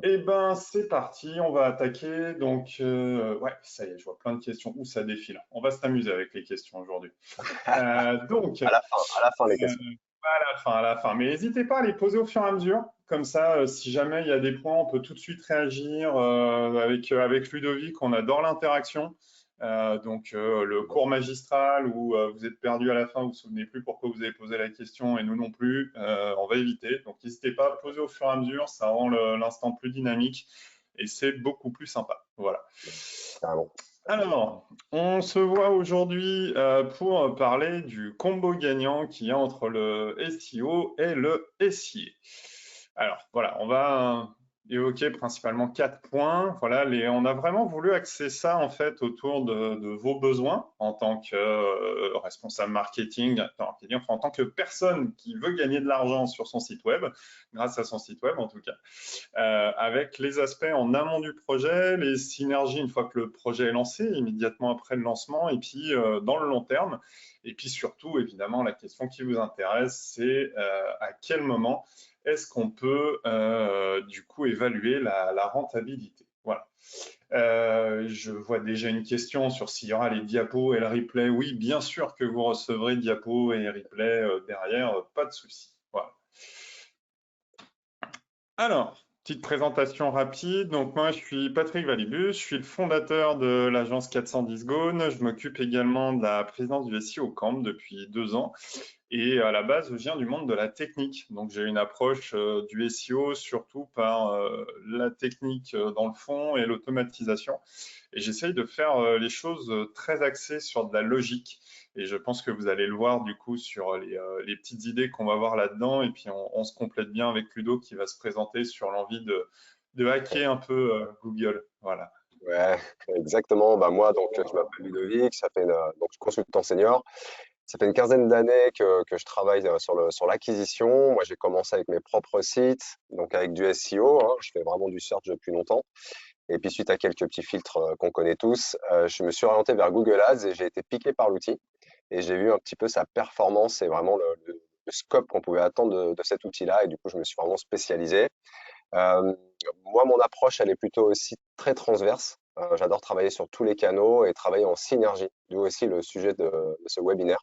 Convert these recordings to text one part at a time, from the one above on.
Eh ben, c'est parti, on va attaquer. Donc, ouais, ça y est, je vois plein de questions. Où ça défile. On va s'amuser avec les questions aujourd'hui. Donc, À la fin, les questions. à la fin. Mais n'hésitez pas à les poser au fur et à mesure. Comme ça, si jamais il y a des points, on peut tout de suite réagir avec Ludovic. On adore l'interaction. Le cours magistral où vous êtes perdu à la fin, vous ne vous souvenez plus pourquoi vous avez posé la question et nous non plus, on va éviter. Donc, n'hésitez pas à poser au fur et à mesure. Ça rend l'instant plus dynamique et c'est beaucoup plus sympa. Voilà. Carrément. Alors, on se voit aujourd'hui pour parler du combo gagnant qu'il y a entre le SEO et le SIA. Alors, voilà, on va évoquer principalement 4 points. Voilà, on a vraiment voulu axer ça en fait autour de vos besoins en tant que responsable marketing, enfin, en tant que personne qui veut gagner de l'argent sur son site web, grâce à son site web en tout cas. Avec les aspects en amont du projet, les synergies une fois que le projet est lancé, immédiatement après le lancement, et puis dans le long terme. Et puis surtout, évidemment, la question qui vous intéresse, c'est à quel moment est-ce qu'on peut du coup évaluer la rentabilité. Voilà. Je vois déjà une question sur s'il y aura les diapos et le replay. Oui, bien sûr que vous recevrez diapos et replay derrière, pas de souci. Voilà. Alors, petite présentation rapide. Donc, moi, je suis Patrick Valibus, je suis le fondateur de l'agence 410 Gone. Je m'occupe également de la présidence du SEO Camp depuis 2 ans. Et à la base, je viens du monde de la technique. Donc, j'ai une approche du SEO surtout par la technique dans le fond et l'automatisation. Et j'essaye de faire les choses très axées sur de la logique. Et je pense que vous allez le voir du coup sur les petites idées qu'on va voir là-dedans. Et puis on se complète bien avec Ludo qui va se présenter sur l'envie de hacker un peu Google. Voilà. Ouais, exactement. Bah, moi, donc, je m'appelle Ludovic, donc, je suis consultant senior. Ça fait une quinzaine d'années que je travaille sur l'acquisition. Moi, j'ai commencé avec mes propres sites, donc avec du SEO, hein. Je fais vraiment du search depuis longtemps. Et puis, suite à quelques petits filtres qu'on connaît tous, je me suis orienté vers Google Ads et j'ai été piqué par l'outil. Et j'ai vu un petit peu sa performance et vraiment le scope qu'on pouvait attendre de cet outil-là. Et du coup, je me suis vraiment spécialisé. Euh, Moi, mon approche, elle est plutôt aussi très transverse. J'adore travailler sur tous les canaux et travailler en synergie, d'où aussi le sujet de ce webinaire,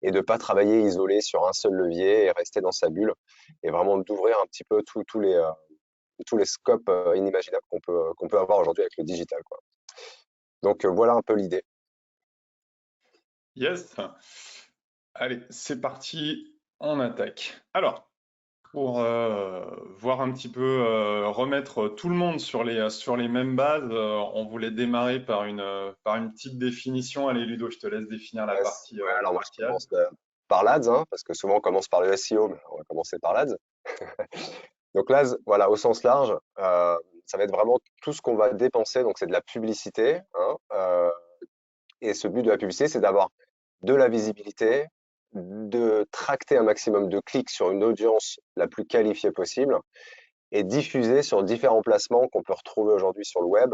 et de pas travailler isolé sur un seul levier et rester dans sa bulle, et vraiment d'ouvrir un petit peu tous les scopes inimaginables qu'on peut avoir aujourd'hui avec le digital, quoi. Donc voilà un peu l'idée. Yes. Allez, c'est parti. On attaque. Alors, pour voir un petit peu, remettre tout le monde sur les mêmes bases, on voulait démarrer par une petite définition. Allez, Ludo, je te laisse définir Ouais, la alors moi, je partie ad. commence par l'ADS, hein, parce que souvent on commence par le SEO, mais on va commencer par l'ADS. Donc l'ADS, voilà, au sens large, ça va être vraiment tout ce qu'on va dépenser. Donc c'est de la publicité, hein, et ce but de la publicité, c'est d'avoir de la visibilité, de tracter un maximum de clics sur une audience la plus qualifiée possible et diffuser sur différents placements qu'on peut retrouver aujourd'hui sur le web,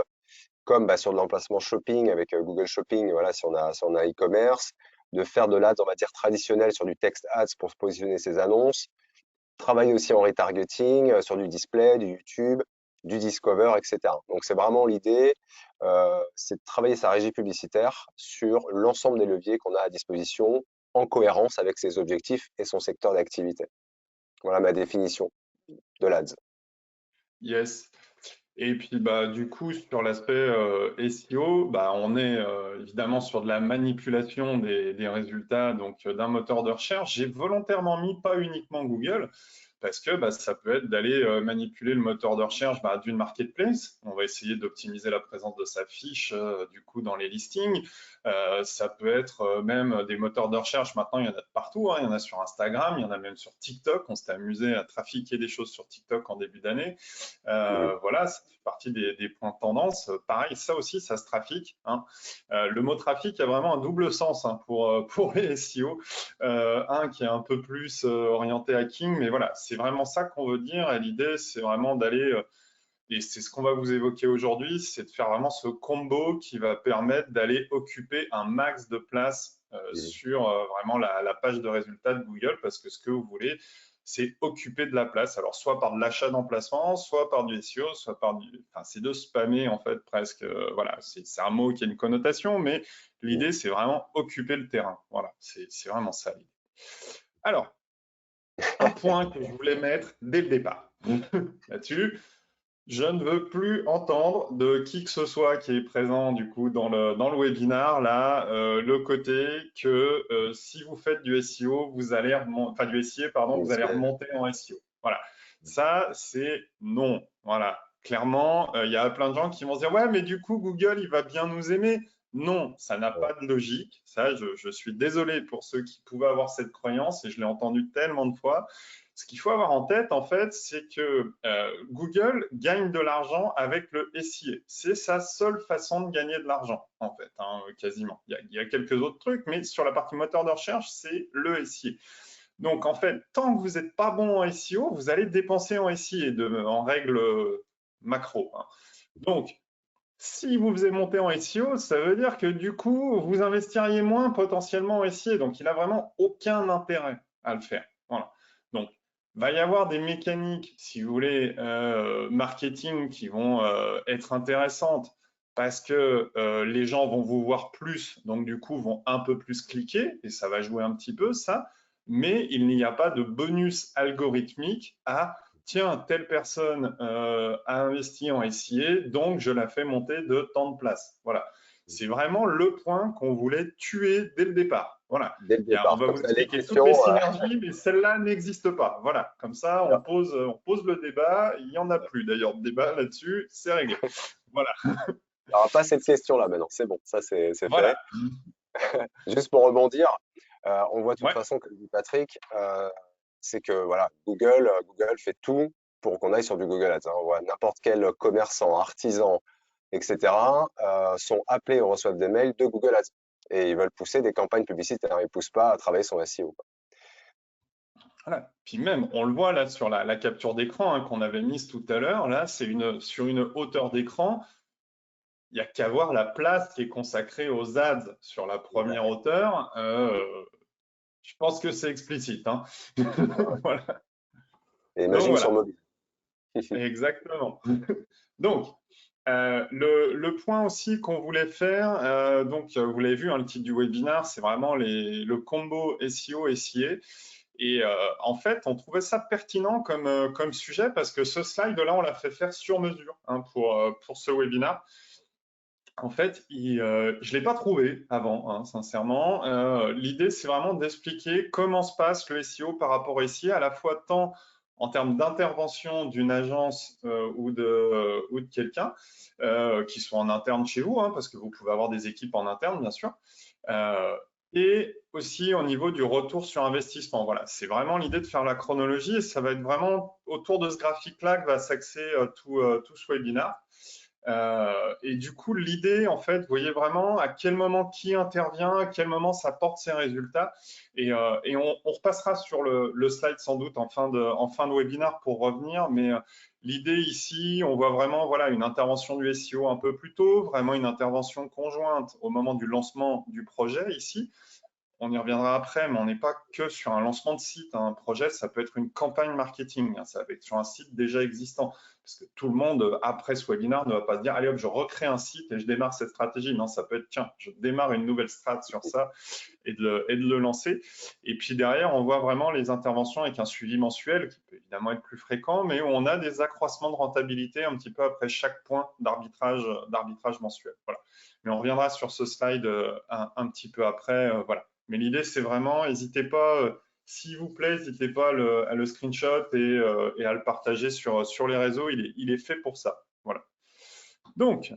comme sur de l'emplacement shopping avec Google Shopping, voilà, si on a e-commerce, de faire de l'ads, on va dire, traditionnel sur du text ads pour se positionner ses annonces, travailler aussi en retargeting, sur du display, du YouTube, du Discover, etc. Donc c'est vraiment l'idée, c'est de travailler sa régie publicitaire sur l'ensemble des leviers qu'on a à disposition en cohérence avec ses objectifs et son secteur d'activité. Voilà ma définition de l'ADS. Yes. Et puis bah du coup sur l'aspect SEO, bah on est évidemment sur de la manipulation des résultats donc d'un moteur de recherche. J'ai volontairement mis pas uniquement Google parce que bah, ça peut être d'aller manipuler le moteur de recherche bah, d'une marketplace. On va essayer d'optimiser la présence de sa fiche du coup dans les listings. Ça peut être même des moteurs de recherche. Maintenant, il y en a de partout, hein. Il y en a sur Instagram, il y en a même sur TikTok. On s'est amusé à trafiquer des choses sur TikTok en début d'année. Mhm. Voilà, ça fait partie des points de tendance. Pareil, ça aussi, ça se trafique, hein. Le mot trafic a vraiment un double sens hein, pour les SEO. Un qui est un peu plus orienté hacking, mais voilà, c'est vraiment ça qu'on veut dire. Et l'idée, c'est vraiment d'aller, et c'est ce qu'on va vous évoquer aujourd'hui, c'est de faire vraiment ce combo qui va permettre d'aller occuper un max de place Mhm. sur vraiment la page de résultats de Google, parce que ce que vous voulez, c'est occuper de la place. Alors, soit par de l'achat d'emplacement, soit par du SEO, soit par du… Enfin, c'est de spammer, en fait, presque. Voilà, c'est un mot qui a une connotation, mais l'idée, c'est vraiment occuper le terrain. Voilà, c'est vraiment ça l'idée. Alors, un point que je voulais mettre dès le départ là-dessus, je ne veux plus entendre de qui que ce soit qui est présent du coup dans le webinar là, le côté que si vous faites du SEO, vous allez enfin du SIA, pardon, vous allez remonter en SEO. Voilà, ça c'est non. Voilà, clairement, il y a plein de gens qui vont se dire ouais, mais du coup Google il va bien nous aimer. Non, ça n'a pas de logique. Ça, je suis désolé pour ceux qui pouvaient avoir cette croyance et je l'ai entendu tellement de fois. Ce qu'il faut avoir en tête, en fait, c'est que Google gagne de l'argent avec le SIA. C'est sa seule façon de gagner de l'argent, en fait, hein, quasiment. Il y a quelques autres trucs, mais sur la partie moteur de recherche, c'est le SIA. Donc, en fait, tant que vous n'êtes pas bon en SEO, vous allez dépenser en SIA en règle macro, hein. Donc, si vous faisiez monter en SEO, ça veut dire que du coup, vous investiriez moins potentiellement en SIA. Donc, il n'a vraiment aucun intérêt à le faire. Voilà. Donc, il va y avoir des mécaniques, si vous voulez, marketing qui vont être intéressantes parce que les gens vont vous voir plus, donc du coup, vont un peu plus cliquer et ça va jouer un petit peu, ça. Mais il n'y a pas de bonus algorithmique à tiens, telle personne a investi en SIA, donc je la fais monter de tant de places. Voilà. C'est vraiment le point qu'on voulait tuer dès le départ. Voilà. Dès le On départ. va Comme vous ça, expliquer toutes l'équation, les synergies, mais celle-là n'existe pas. Voilà. Comme ça, on alors, pose le débat. Il n'y en a plus d'ailleurs de débat là-dessus. C'est réglé. Voilà. il n'y aura pas cette question-là maintenant. C'est bon, ça c'est Voilà. fait. Juste pour rebondir, on voit de toute Ouais. façon, comme dit Patrick, c'est que voilà, Google fait tout pour qu'on aille sur du Google Ads, hein. On voit n'importe quel commerçant, artisan, etc. Sont appelés ou reçoivent des mails de Google Ads et ils veulent pousser des campagnes publicitaires. Ils ne poussent pas à travailler son SEO, quoi. Voilà. Puis même, on le voit là sur la capture d'écran qu'on avait mise tout à l'heure. Là, c'est sur une hauteur d'écran. Il n'y a qu'à voir la place qui est consacrée aux ads sur la première hauteur. Je pense que c'est explicite, hein. Voilà. Et Donc imagine sur voilà, mobile. exactement. Donc, le point aussi qu'on voulait faire, vous l'avez vu, hein, le titre du webinar, c'est vraiment le combo SEO-SIA. Et en fait, on trouvait ça pertinent comme sujet parce que ce slide-là, on l'a fait faire sur mesure, hein, pour ce webinar. En fait, je ne l'ai pas trouvé avant, hein, sincèrement. L'idée, c'est vraiment d'expliquer comment se passe le SEO par rapport au SIA, à la fois tant en termes d'intervention d'une agence ou de quelqu'un, qui soit en interne chez vous, hein, parce que vous pouvez avoir des équipes en interne, bien sûr, et aussi au niveau du retour sur investissement. Voilà, c'est vraiment l'idée de faire la chronologie et ça va être vraiment autour de ce graphique-là que va s'axer tout ce webinaire. Et du coup, l'idée, en fait, vous voyez vraiment à quel moment qui intervient, à quel moment ça porte ses résultats. Et on repassera sur le slide sans doute en fin de webinaire pour revenir. Mais l'idée ici, on voit vraiment voilà, une intervention du SEO un peu plus tôt, vraiment une intervention conjointe au moment du lancement du projet ici. On y reviendra après, mais on n'est pas que sur un lancement de site. Un projet, ça peut être une campagne marketing. Ça peut être sur un site déjà existant. Parce que tout le monde, après ce webinaire, ne va pas se dire allez hop, je recrée un site et je démarre cette stratégie. Non, ça peut être tiens, je démarre une nouvelle strat sur ça et de le lancer. Et puis derrière, on voit vraiment les interventions avec un suivi mensuel qui peut évidemment être plus fréquent, mais où on a des accroissements de rentabilité un petit peu après chaque point d'arbitrage mensuel. Voilà. Mais on reviendra sur ce slide un petit peu après. Voilà. Mais l'idée, c'est vraiment, n'hésitez pas, s'il vous plaît, n'hésitez pas à le screenshot et à le partager sur les réseaux. Il est fait pour ça. Voilà. Donc,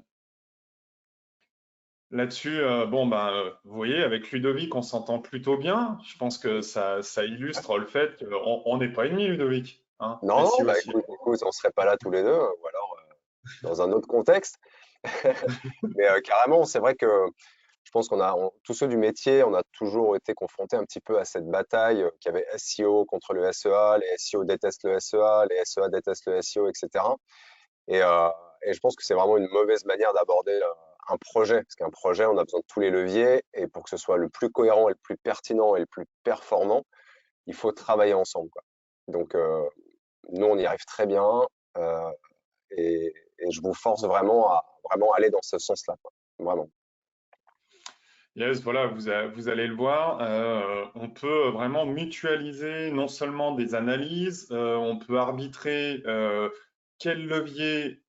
là-dessus, vous voyez, avec Ludovic, on s'entend plutôt bien. Je pense que ça illustre le fait qu'on n'est pas ennemis, Ludovic. Hein, Non, non, SEO bah aussi. écoute, on serait pas là tous les deux, ou alors dans un autre contexte. Mais carrément, c'est vrai que je pense tous ceux du métier, on a toujours été confrontés un petit peu à cette bataille qu'il y avait SEO contre le SEA, les SEO détestent le SEA, les SEA détestent le SEO, etc. Et, euh, et je pense que c'est vraiment une mauvaise manière d'aborder un projet, parce qu'un projet, on a besoin de tous les leviers, et pour que ce soit le plus cohérent et le plus pertinent et le plus performant, il faut travailler ensemble, quoi. Donc, nous, on y arrive très bien euh, et je vous force vraiment à vraiment aller dans ce sens-là, quoi. Vraiment. Yes, voilà, vous allez le voir, on peut vraiment mutualiser non seulement des analyses, on peut arbitrer quel levier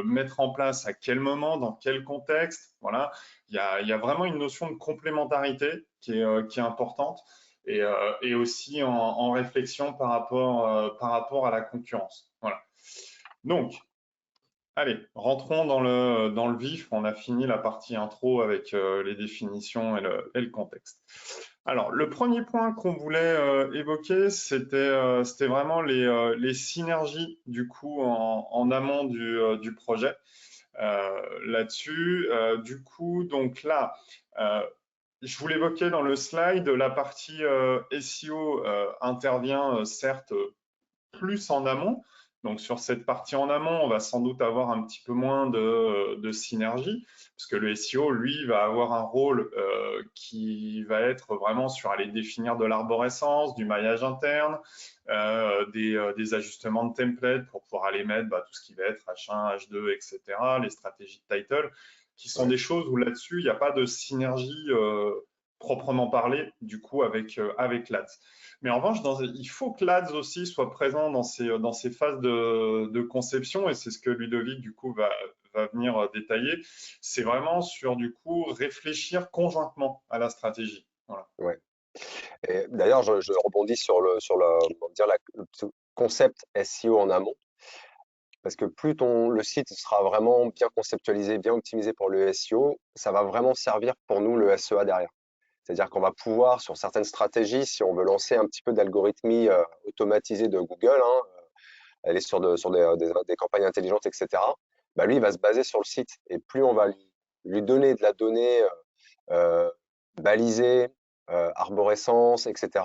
mettre en place à quel moment, dans quel contexte. Voilà, il y a vraiment une notion de complémentarité qui est importante et aussi en réflexion par rapport à la concurrence. Voilà. Donc, allez, rentrons dans le vif. On a fini la partie intro avec les définitions et le contexte. Alors, le premier point qu'on voulait évoquer, c'était vraiment les synergies du coup en amont du projet. Là-dessus, du coup, donc là, euh, je vous l'évoquais dans le slide, la partie SEO intervient certes plus en amont. Donc sur cette partie en amont, on va sans doute avoir un petit peu moins de synergie, parce que le SEO, lui, va avoir un rôle qui va être vraiment sur aller définir de l'arborescence, du maillage interne, des ajustements de template pour pouvoir aller mettre tout ce qui va être H1, H2, etc., les stratégies de title, qui sont Ouais. des choses où là-dessus, il n'y a pas de synergie proprement parlée, du coup, avec l'ADS. Mais en revanche, il faut que l'ADS aussi soit présent dans ces phases de conception, et c'est ce que Ludovic, du coup, va venir détailler. C'est vraiment sur, du coup, réfléchir conjointement à la stratégie. Voilà. Ouais. Et d'ailleurs, je rebondis on va dire le concept SEO en amont, parce que plus le site sera vraiment bien conceptualisé, bien optimisé pour le SEO, ça va vraiment servir pour nous le SEA derrière. C'est-à-dire qu'on va pouvoir, sur certaines stratégies, si on veut lancer un petit peu d'algorithmie automatisée de Google, hein, aller sur des campagnes intelligentes, etc., bah lui, il va se baser sur le site. Et plus on va lui donner de la donnée euh, balisée, arborescence, etc.,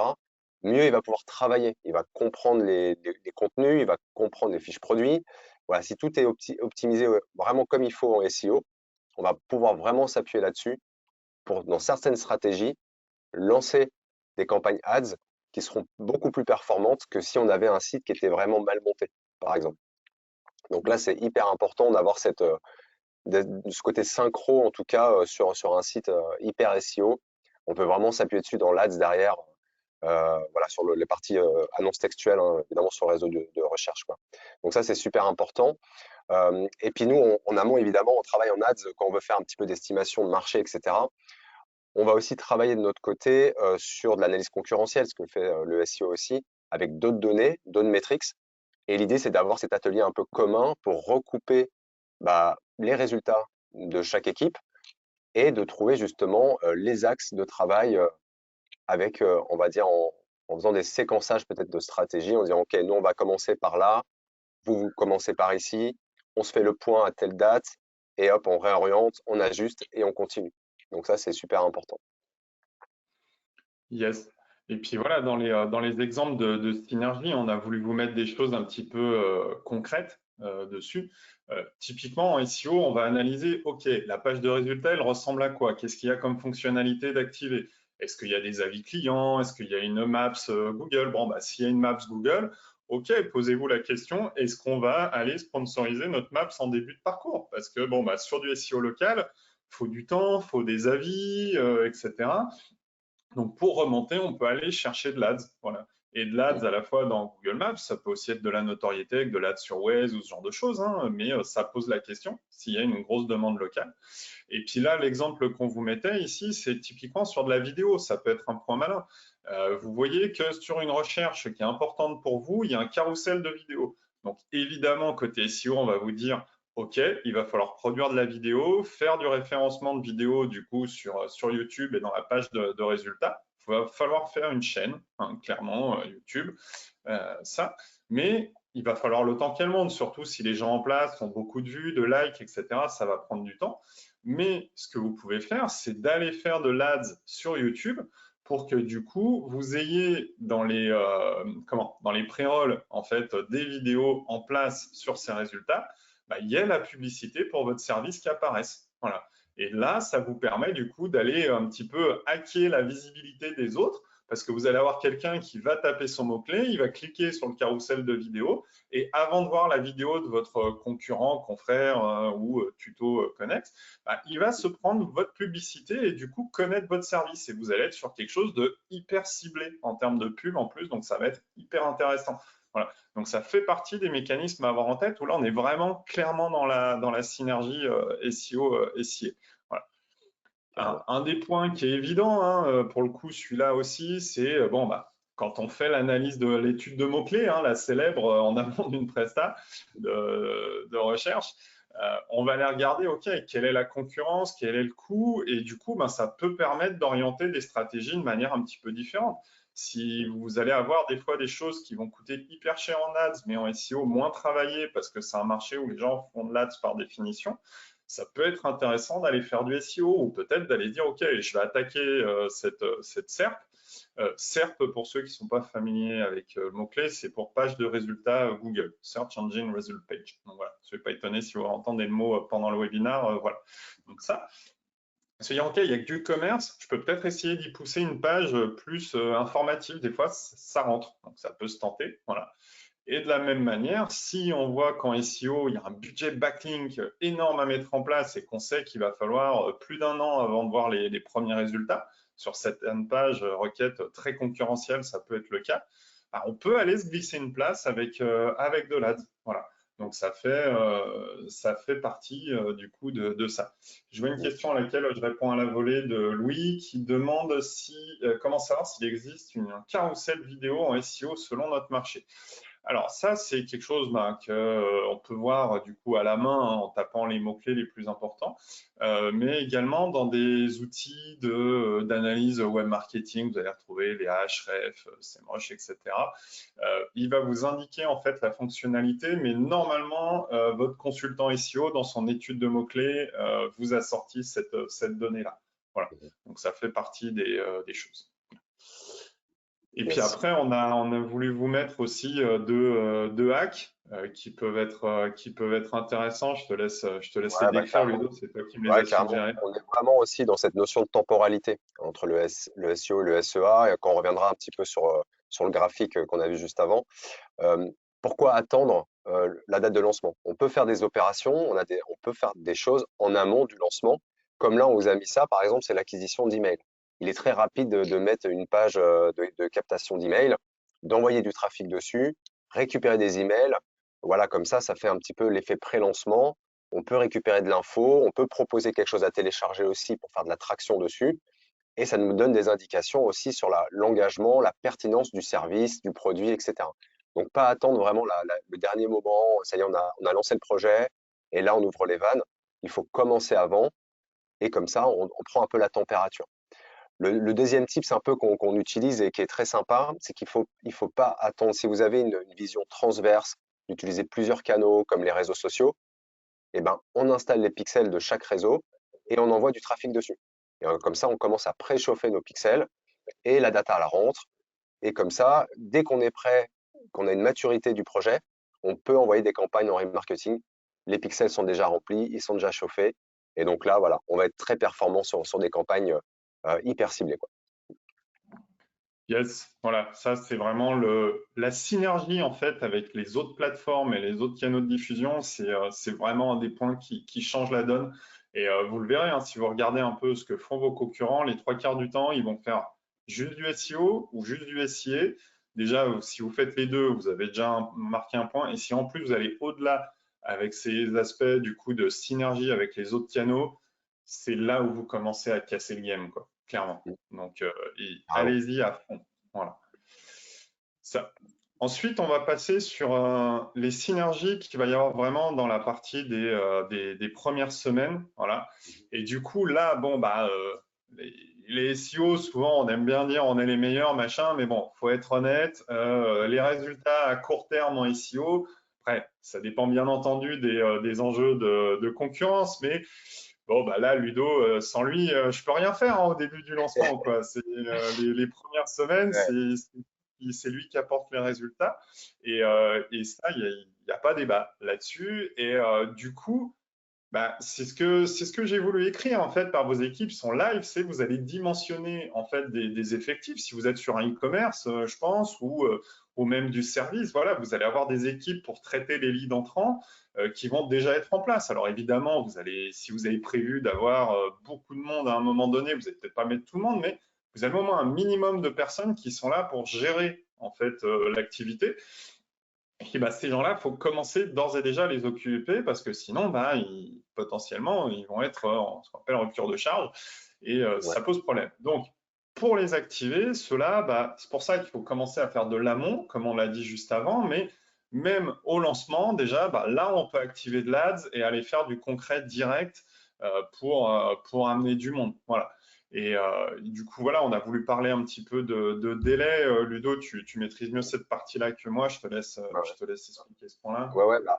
mieux il va pouvoir travailler. Il va comprendre les contenus, il va comprendre les fiches produits. Voilà, si tout est optimisé vraiment comme il faut en SEO, on va pouvoir vraiment s'appuyer là-dessus pour, dans certaines stratégies, lancer des campagnes ads qui seront beaucoup plus performantes que si on avait un site qui était vraiment mal monté, par exemple. Donc là, c'est hyper important d'avoir ce côté synchro, en tout cas, sur un site hyper SEO. On peut vraiment s'appuyer dessus dans l'Ads derrière, voilà, sur les parties annonces textuelles, hein, évidemment sur le réseau de recherche, quoi. Donc ça, c'est super important. Et puis nous, en amont, évidemment, on travaille en ads quand on veut faire un petit peu d'estimation de marché, etc. On va aussi travailler de notre côté sur de l'analyse concurrentielle, ce que fait le SEO aussi, avec d'autres données, d'autres métriques. Et l'idée, c'est d'avoir cet atelier un peu commun pour recouper les résultats de chaque équipe et de trouver justement les axes de travail avec, on va dire, en faisant des séquençages peut-être de stratégie, en disant, OK, nous, on va commencer par là, vous commencez par ici, on se fait le point à telle date, et hop, on réoriente, on ajuste et on continue. Donc ça, c'est super important. Yes. Et puis voilà, dans les exemples de synergie, on a voulu vous mettre des choses un petit peu concrètes dessus. Typiquement, en SEO, on va analyser, OK, la page de résultat, elle ressemble à quoi? Qu'est-ce qu'il y a comme fonctionnalité d'activer? Est-ce qu'il y a des avis clients? Est-ce qu'il y a une Maps Google? Bon, s'il y a une Maps Google, OK, posez-vous la question, est-ce qu'on va aller sponsoriser notre Maps en début de parcours? Parce que bon, sur du SEO local, il faut du temps, il faut des avis, etc. Donc, pour remonter, on peut aller chercher de l'ADS. Voilà. Et de Mm. l'ADS à la fois dans Google Maps, ça peut aussi être de la notoriété avec de l'ADS sur Waze ou ce genre de choses, hein, mais ça pose la question s'il y a une grosse demande locale. Et puis là, l'exemple qu'on vous mettait ici, c'est typiquement sur de la vidéo. Ça peut être un point malin. Vous voyez que sur une recherche qui est importante pour vous, il y a un carrousel de vidéos. Donc, évidemment, côté SEO, on va vous dire, OK, il va falloir produire de la vidéo, faire du référencement de vidéo du coup sur YouTube et dans la page de résultats. Il va falloir faire une chaîne, hein, clairement, YouTube, ça. Mais il va falloir le temps qu'elle monte, surtout si les gens en place ont beaucoup de vues, de likes, etc. Ça va prendre du temps. Mais ce que vous pouvez faire, c'est d'aller faire de l'ADS sur YouTube pour que du coup, vous ayez dans dans les pré-rolls en fait, des vidéos en place sur ces résultats, il y a la publicité pour votre service qui apparaisse. Voilà. Et là, ça vous permet du coup d'aller un petit peu hacker la visibilité des autres parce que vous allez avoir quelqu'un qui va taper son mot-clé, il va cliquer sur le carrousel de vidéo, et avant de voir la vidéo de votre concurrent, confrère ou tuto connexe, bah, il va se prendre votre publicité et du coup connaître votre service. Et vous allez être sur quelque chose de hyper ciblé en termes de pub en plus, donc ça va être hyper intéressant. Voilà. Donc ça fait partie des mécanismes à avoir en tête où là on est vraiment clairement dans la synergie SEO SIA. Voilà. Un des points qui est évident, hein, pour le coup, celui-là aussi, c'est bon, bah, quand on fait l'analyse de l'étude de mots-clés, hein, la célèbre en amont d'une presta de recherche, on va aller regarder, OK, quelle est la concurrence, quel est le coût, et du coup, ben, ça peut permettre d'orienter des stratégies de manière un petit peu différente. Si vous allez avoir des fois des choses qui vont coûter hyper cher en ads, mais en SEO moins travaillées parce que c'est un marché où les gens font de l'ads par définition, ça peut être intéressant d'aller faire du SEO ou peut-être d'aller dire, OK, je vais attaquer cette SERP. SERP, pour ceux qui ne sont pas familiers avec le mot-clé, c'est pour page de résultats Google, Search Engine Result Page. Donc voilà, je ne vais pas étonner si vous entendez le mot pendant le webinaire. Voilà. Donc ça, se dire, OK, il n'y a que du commerce, je peux peut-être essayer d'y pousser une page plus informative. Des fois, ça rentre, donc ça peut se tenter. Voilà. Et de la même manière, si on voit qu'en SEO, il y a un budget backlink énorme à mettre en place et qu'on sait qu'il va falloir plus d'un an avant de voir les premiers résultats, sur certaines pages requêtes très concurrentielles, ça peut être le cas, bah, on peut aller se glisser une place avec de l'AD. Voilà. Donc ça fait partie du coup de ça. Je vois une question à laquelle je réponds à la volée de Louis qui demande comment savoir s'il existe un carrousel vidéo en SEO selon notre marché. Alors ça, c'est quelque chose qu'on peut voir du coup à la main hein, en tapant les mots-clés les plus importants, mais également dans des outils d'analyse web marketing. Vous allez retrouver les Ahrefs, SEMrush, etc. Il va vous indiquer en fait la fonctionnalité, mais normalement, votre consultant SEO, dans son étude de mots-clés, vous a sorti cette donnée-là. Voilà, donc ça fait partie des choses. Et puis Yes. après, on a voulu vous mettre aussi deux hacks qui peuvent être intéressants. Je te laisse les Ouais, bah, décrire, carrément. Ludo, c'est toi qui me les Ouais, as carrément. suggérés. On est vraiment aussi dans cette notion de temporalité entre le SEO et le SEA, et quand on reviendra un petit peu sur le graphique qu'on a vu juste avant. Euh, Pourquoi attendre la date de lancement? On peut faire des opérations, on peut faire des choses en amont du lancement. Comme là, on vous a mis ça, par exemple, c'est l'acquisition d'emails. Il est très rapide de mettre une page de captation d'emails, d'envoyer du trafic dessus, récupérer des emails. Voilà, comme ça fait un petit peu l'effet pré-lancement. On peut récupérer de l'info, on peut proposer quelque chose à télécharger aussi pour faire de la traction dessus. Et ça nous donne des indications aussi sur l'engagement, la pertinence du service, du produit, etc. Donc, pas attendre vraiment le dernier moment, ça y est, on a lancé le projet et là, on ouvre les vannes. Il faut commencer avant et comme ça, on prend un peu la température. Le deuxième tip, c'est un peu qu'on utilise et qui est très sympa, c'est il faut pas attendre. Si vous avez une vision transverse, d'utiliser plusieurs canaux comme les réseaux sociaux, eh ben, on installe les pixels de chaque réseau et on envoie du trafic dessus. Et comme ça, on commence à préchauffer nos pixels et la data, elle rentre. Et comme ça, dès qu'on est prêt, qu'on a une maturité du projet, on peut envoyer des campagnes en remarketing. Les pixels sont déjà remplis, ils sont déjà chauffés. Et donc là, voilà, on va être très performant sur des campagnes hyper ciblées, quoi. Yes, voilà, ça c'est vraiment la synergie en fait avec les autres plateformes et les autres canaux de diffusion, c'est vraiment un des points qui change la donne. Et vous le verrez, hein, si vous regardez un peu ce que font vos concurrents, les trois quarts du temps, ils vont faire juste du SEO ou juste du SIA. Déjà, si vous faites les deux, vous avez déjà marqué un point. Et si en plus vous allez au-delà avec ces aspects du coup de synergie avec les autres canaux, c'est là où vous commencez à casser le game, quoi, clairement. Donc, Vraiment. allez-y à fond. Voilà. Ça. Ensuite, on va passer sur les synergies qu'il va y avoir vraiment dans la partie des premières semaines. Voilà. Et du coup, là, bon, bah, les SEO, souvent, on aime bien dire on est les meilleurs, machin, mais bon, faut être honnête. Les résultats à court terme en SEO, après, ça dépend bien entendu des enjeux de concurrence, mais bon, bah là, Ludo, sans lui, je peux rien faire hein, au début du lancement, quoi. C'est les premières semaines, Ouais. c'est lui qui apporte les résultats. Et ça, il n'y a pas débat là-dessus. Et du coup, Bah, c'est ce que j'ai voulu écrire en fait par vos équipes sont live, c'est vous allez dimensionner en fait des effectifs. Si vous êtes sur un e-commerce, je pense, ou même du service, voilà, vous allez avoir des équipes pour traiter les leads entrants qui vont déjà être en place. Alors évidemment, si vous avez prévu d'avoir beaucoup de monde à un moment donné, vous n'allez peut-être pas mettre tout le monde, mais vous avez au moins un minimum de personnes qui sont là pour gérer en fait l'activité. Et puis, bah, ces gens-là, il faut commencer d'ores et déjà à les occuper parce que sinon, bah, potentiellement, ils vont être en ce qu'on appelle en rupture de charge et Ouais, ça pose problème. Donc, pour les activer, ceux-là, bah, c'est pour ça qu'il faut commencer à faire de l'amont, comme on l'a dit juste avant, mais même au lancement, déjà, bah, là, on peut activer de l'ADS et aller faire du concret direct pour amener du monde. Voilà. Et du coup, voilà, on a voulu parler un petit peu de délai. Ludo, tu maîtrises mieux cette partie-là que moi. ouais, Je te laisse expliquer ce point-là. ouais, ouais, bah,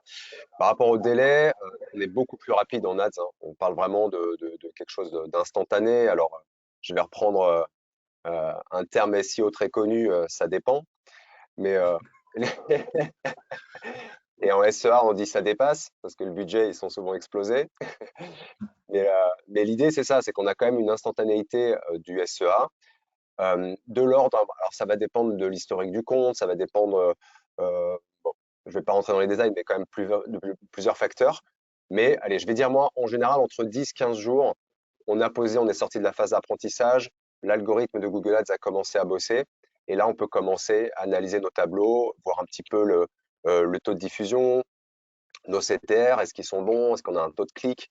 par rapport au délai, on est beaucoup plus rapide en ads, hein. On parle vraiment de quelque chose d'instantané. Alors, je vais reprendre un terme SEO très connu, ça dépend. Mais et en SEA, on dit ça dépasse parce que le budget, ils sont souvent explosés. Mais l'idée, c'est ça, c'est qu'on a quand même une instantanéité du SEA. De l'ordre, alors ça va dépendre de l'historique du compte, ça va dépendre, bon, je vais pas rentrer dans les détails, mais quand même plusieurs facteurs. Mais allez, je vais dire moi, en général, entre 10-15 jours, on est sorti de la phase d'apprentissage, l'algorithme de Google Ads a commencé à bosser, et là, on peut commencer à analyser nos tableaux, voir un petit peu le taux de diffusion, nos CTR, est-ce qu'ils sont bons, est-ce qu'on a un taux de clic.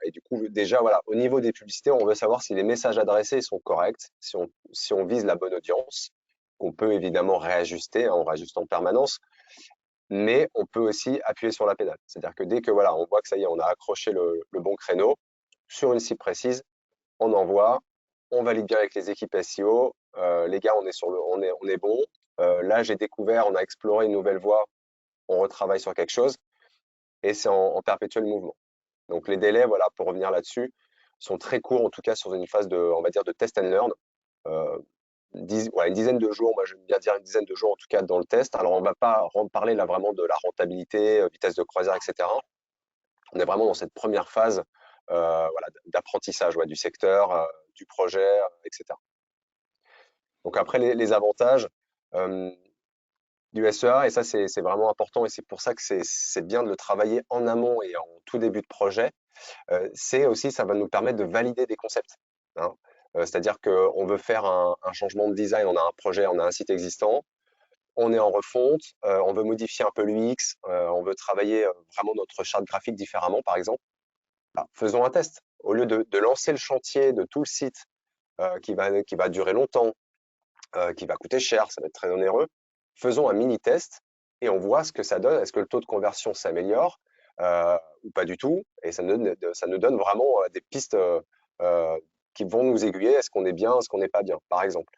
Et du coup, déjà, voilà, au niveau des publicités, on veut savoir si les messages adressés sont corrects, si on vise la bonne audience, qu'on peut évidemment réajuster, hein, on réajuste en permanence, mais on peut aussi appuyer sur la pédale. C'est-à-dire que dès que voilà, on voit que ça y est, on a accroché le bon créneau sur une cible précise, on envoie, on valide bien avec les équipes SEO. Les gars, on est bon. Là, j'ai découvert, on a exploré une nouvelle voie, on retravaille sur quelque chose et c'est en perpétuel mouvement. Donc les délais, voilà, pour revenir là-dessus, sont très courts, en tout cas sur une phase de, on va dire, de test and learn. Euh, ouais, une dizaine de jours, moi j'aime bien dire une dizaine de jours en tout cas dans le test. Alors on ne va pas parler là vraiment de la rentabilité, vitesse de croisière, etc. On est vraiment dans cette première phase voilà, d'apprentissage ouais, du secteur, du projet, etc. Donc après les avantages euh, du SEA, et ça c'est vraiment important et c'est pour ça que c'est bien de le travailler en amont et en tout début de projet. C'est aussi, ça va nous permettre de valider des concepts, hein. C'est-à-dire qu'on veut faire un changement de design, on a un projet, on a un site existant, on est en refonte, on veut modifier un peu l'UX, on veut travailler vraiment notre charte graphique différemment, par exemple. Bah, faisons un test. Au lieu de lancer le chantier de tout le site qui va durer longtemps, qui va coûter cher, ça va être très onéreux, faisons un mini-test et on voit ce que ça donne. Est-ce que le taux de conversion s'améliore ou pas du tout? Et ça nous donne vraiment des pistes qui vont nous aiguiller. Est-ce qu'on est bien, est-ce qu'on n'est pas bien, par exemple.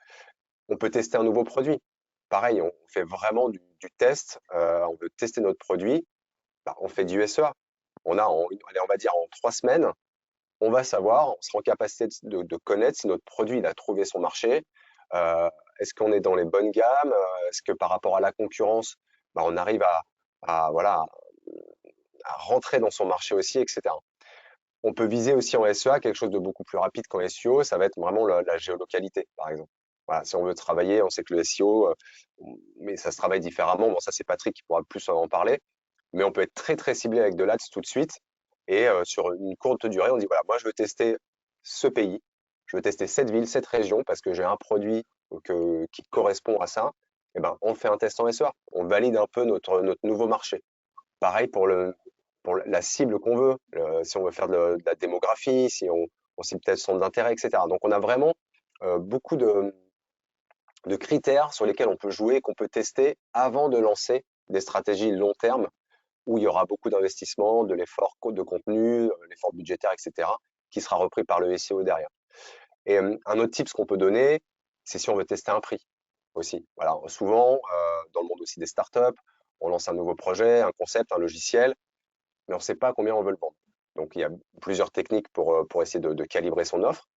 On peut tester un nouveau produit. Pareil, on fait vraiment du test. On veut tester notre produit. Bah, on fait du SEA. Allez, on va dire en 3 semaines, on va savoir, on sera en capacité de connaître si notre produit il a trouvé son marché. Euh, Est-ce qu'on est dans les bonnes gammes? Est-ce que par rapport à la concurrence, bah, on arrive voilà, à rentrer dans son marché aussi, etc. On peut viser aussi en SEA quelque chose de beaucoup plus rapide qu'en SEO, ça va être vraiment la géolocalité, par exemple. Voilà, si on veut travailler, on sait que le SEO, mais ça se travaille différemment. Bon, ça, c'est Patrick qui pourra plus en parler. Mais on peut être très, très ciblé avec de l'ADS tout de suite. Et sur une courte durée, on dit, voilà, moi, je veux tester ce pays, je veux tester cette ville, cette région, parce que j'ai un produit qui correspond à ça. Et ben, on fait un test en SEA. On valide un peu notre nouveau marché. Pareil pour la cible qu'on veut, si on veut faire de la démographie, si on cible peut-être son intérêt, etc. Donc, on a vraiment beaucoup de critères sur lesquels on peut jouer, qu'on peut tester avant de lancer des stratégies long terme où il y aura beaucoup d'investissement, de l'effort de contenu, l'effort budgétaire, etc., qui sera repris par le SEO derrière. Et un autre tip qu'on peut donner, c'est si on veut tester un prix aussi. Voilà, souvent, dans le monde aussi des startups, on lance un nouveau projet, un concept, un logiciel, mais on ne sait pas combien on veut le vendre. Donc, il y a plusieurs techniques pour essayer de calibrer son offre.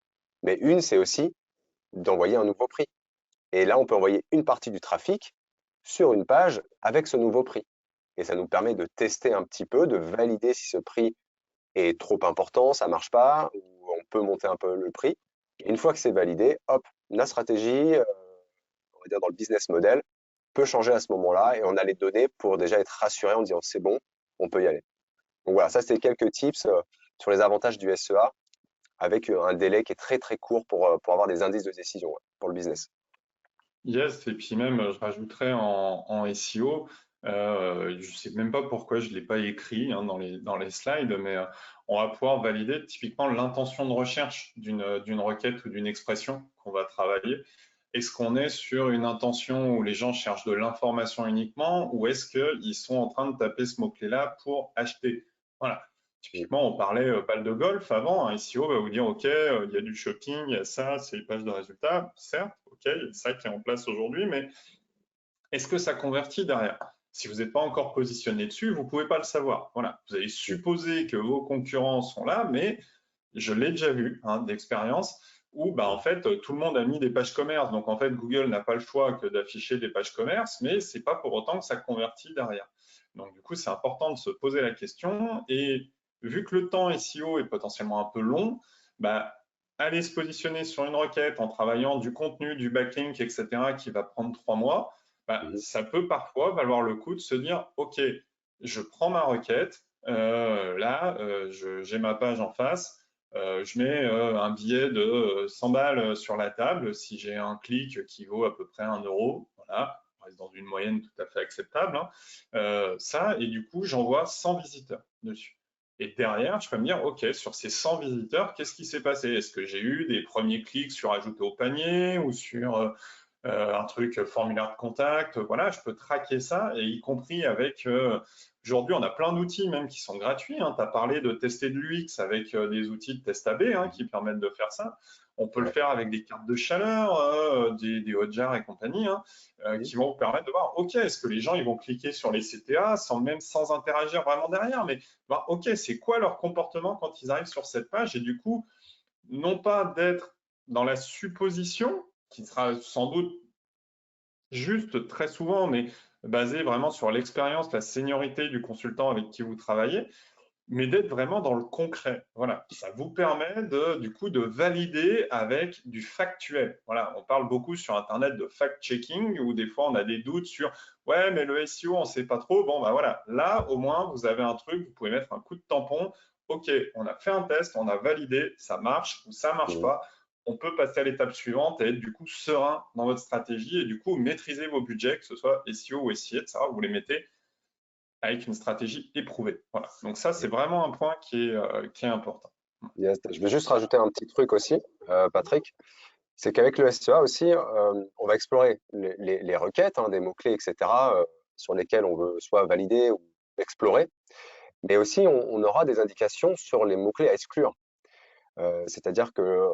Mais une, c'est aussi d'envoyer un nouveau prix. Et là, on peut envoyer une partie du trafic sur une page avec ce nouveau prix. Et ça nous permet de tester un petit peu, de valider si ce prix est trop important, ça marche pas, ou on peut monter un peu le prix. Et une fois que c'est validé, hop, la stratégie, on va dire dans le business model, peut changer à ce moment-là et on a les données pour déjà être rassuré en disant c'est bon, on peut y aller. Donc voilà, ça c'est quelques tips sur les avantages du SEA avec un délai qui est très très court pour avoir des indices de décision ouais, pour le business. Yes, et puis même, je rajouterais en SEO, je sais même pas pourquoi je l'ai pas écrit hein, dans les slides, mais on va pouvoir valider typiquement l'intention de recherche d'une requête ou d'une expression qu'on va travailler. Est-ce qu'on est sur une intention où les gens cherchent de l'information uniquement, ou est-ce qu'ils sont en train de taper ce mot-clé-là pour acheter? Voilà. Mm. Typiquement, on parlait balle de golf avant. Un SEO va vous dire, OK, il y a du shopping, il y a ça, c'est les pages de résultats. Certes, OK, il y a ça qui est en place aujourd'hui, mais est-ce que ça convertit derrière? Si vous n'êtes pas encore positionné dessus, vous ne pouvez pas le savoir. Voilà. Vous allez supposer que vos concurrents sont là, mais je l'ai déjà vu hein, d'expérience où bah, en Mm. fait tout le monde a mis des pages commerce. Donc en fait, Google n'a pas le choix que d'afficher des pages commerce, mais c'est pas pour autant que ça convertit derrière. Donc du coup, c'est important de se poser la question. Et vu que le temps SEO est potentiellement un peu long, bah, aller se positionner sur une requête en travaillant du contenu, du backlink, etc., qui va prendre 3 mois, bah, Mhm. ça peut parfois valoir le coup de se dire, OK, je prends ma requête, là, j'ai ma page en face, je mets un billet de 100 balles sur la table si j'ai un clic qui vaut à peu près 1 euro. Voilà, on reste dans une moyenne tout à fait acceptable. Hein. Ça, et du coup, j'envoie 100 visiteurs dessus. Et derrière, je peux me dire, OK, sur ces 100 visiteurs, qu'est-ce qui s'est passé? Est-ce que j'ai eu des premiers clics sur ajouter au panier ou sur un truc formulaire de contact? Voilà, je peux traquer ça, et y compris avec aujourd'hui, on a plein d'outils même qui sont gratuits. Hein. Tu as parlé de tester de l'UX avec des outils de test AB hein, qui Mhm. permettent de faire ça. On peut le Ouais. faire avec des cartes de chaleur, des Hotjar et compagnie, hein, Mhm. qui vont vous permettre de voir, OK, est-ce que les gens ils vont cliquer sur les CTA sans interagir vraiment derrière, mais voir, OK, c'est quoi leur comportement quand ils arrivent sur cette page, et du coup, non pas d'être dans la supposition, qui sera sans doute juste très souvent, mais basé vraiment sur l'expérience, la seniorité du consultant avec qui vous travaillez, mais d'être vraiment dans le concret. Voilà, ça vous permet du coup de valider avec du factuel. Voilà, on parle beaucoup sur Internet de fact-checking où des fois on a des doutes sur ouais, mais le SEO, on ne sait pas trop. Bon, bah voilà, là au moins vous avez un truc, vous pouvez mettre un coup de tampon. OK, on a fait un test, on a validé, ça marche ou ça marche Mhm. pas. On peut passer à l'étape suivante et être du coup serein dans votre stratégie et du coup maîtriser vos budgets, que ce soit SEO ou SIA, de savoir où vous les mettez avec une stratégie éprouvée. Voilà. Donc ça, c'est vraiment un point qui est important. Yes. Je vais juste rajouter un petit truc aussi, Patrick. C'est qu'avec le SEA aussi, on va explorer les requêtes, hein, des mots-clés, etc., sur lesquels on veut soit valider ou explorer. Mais aussi, on aura des indications sur les mots-clés à exclure. C'est-à-dire que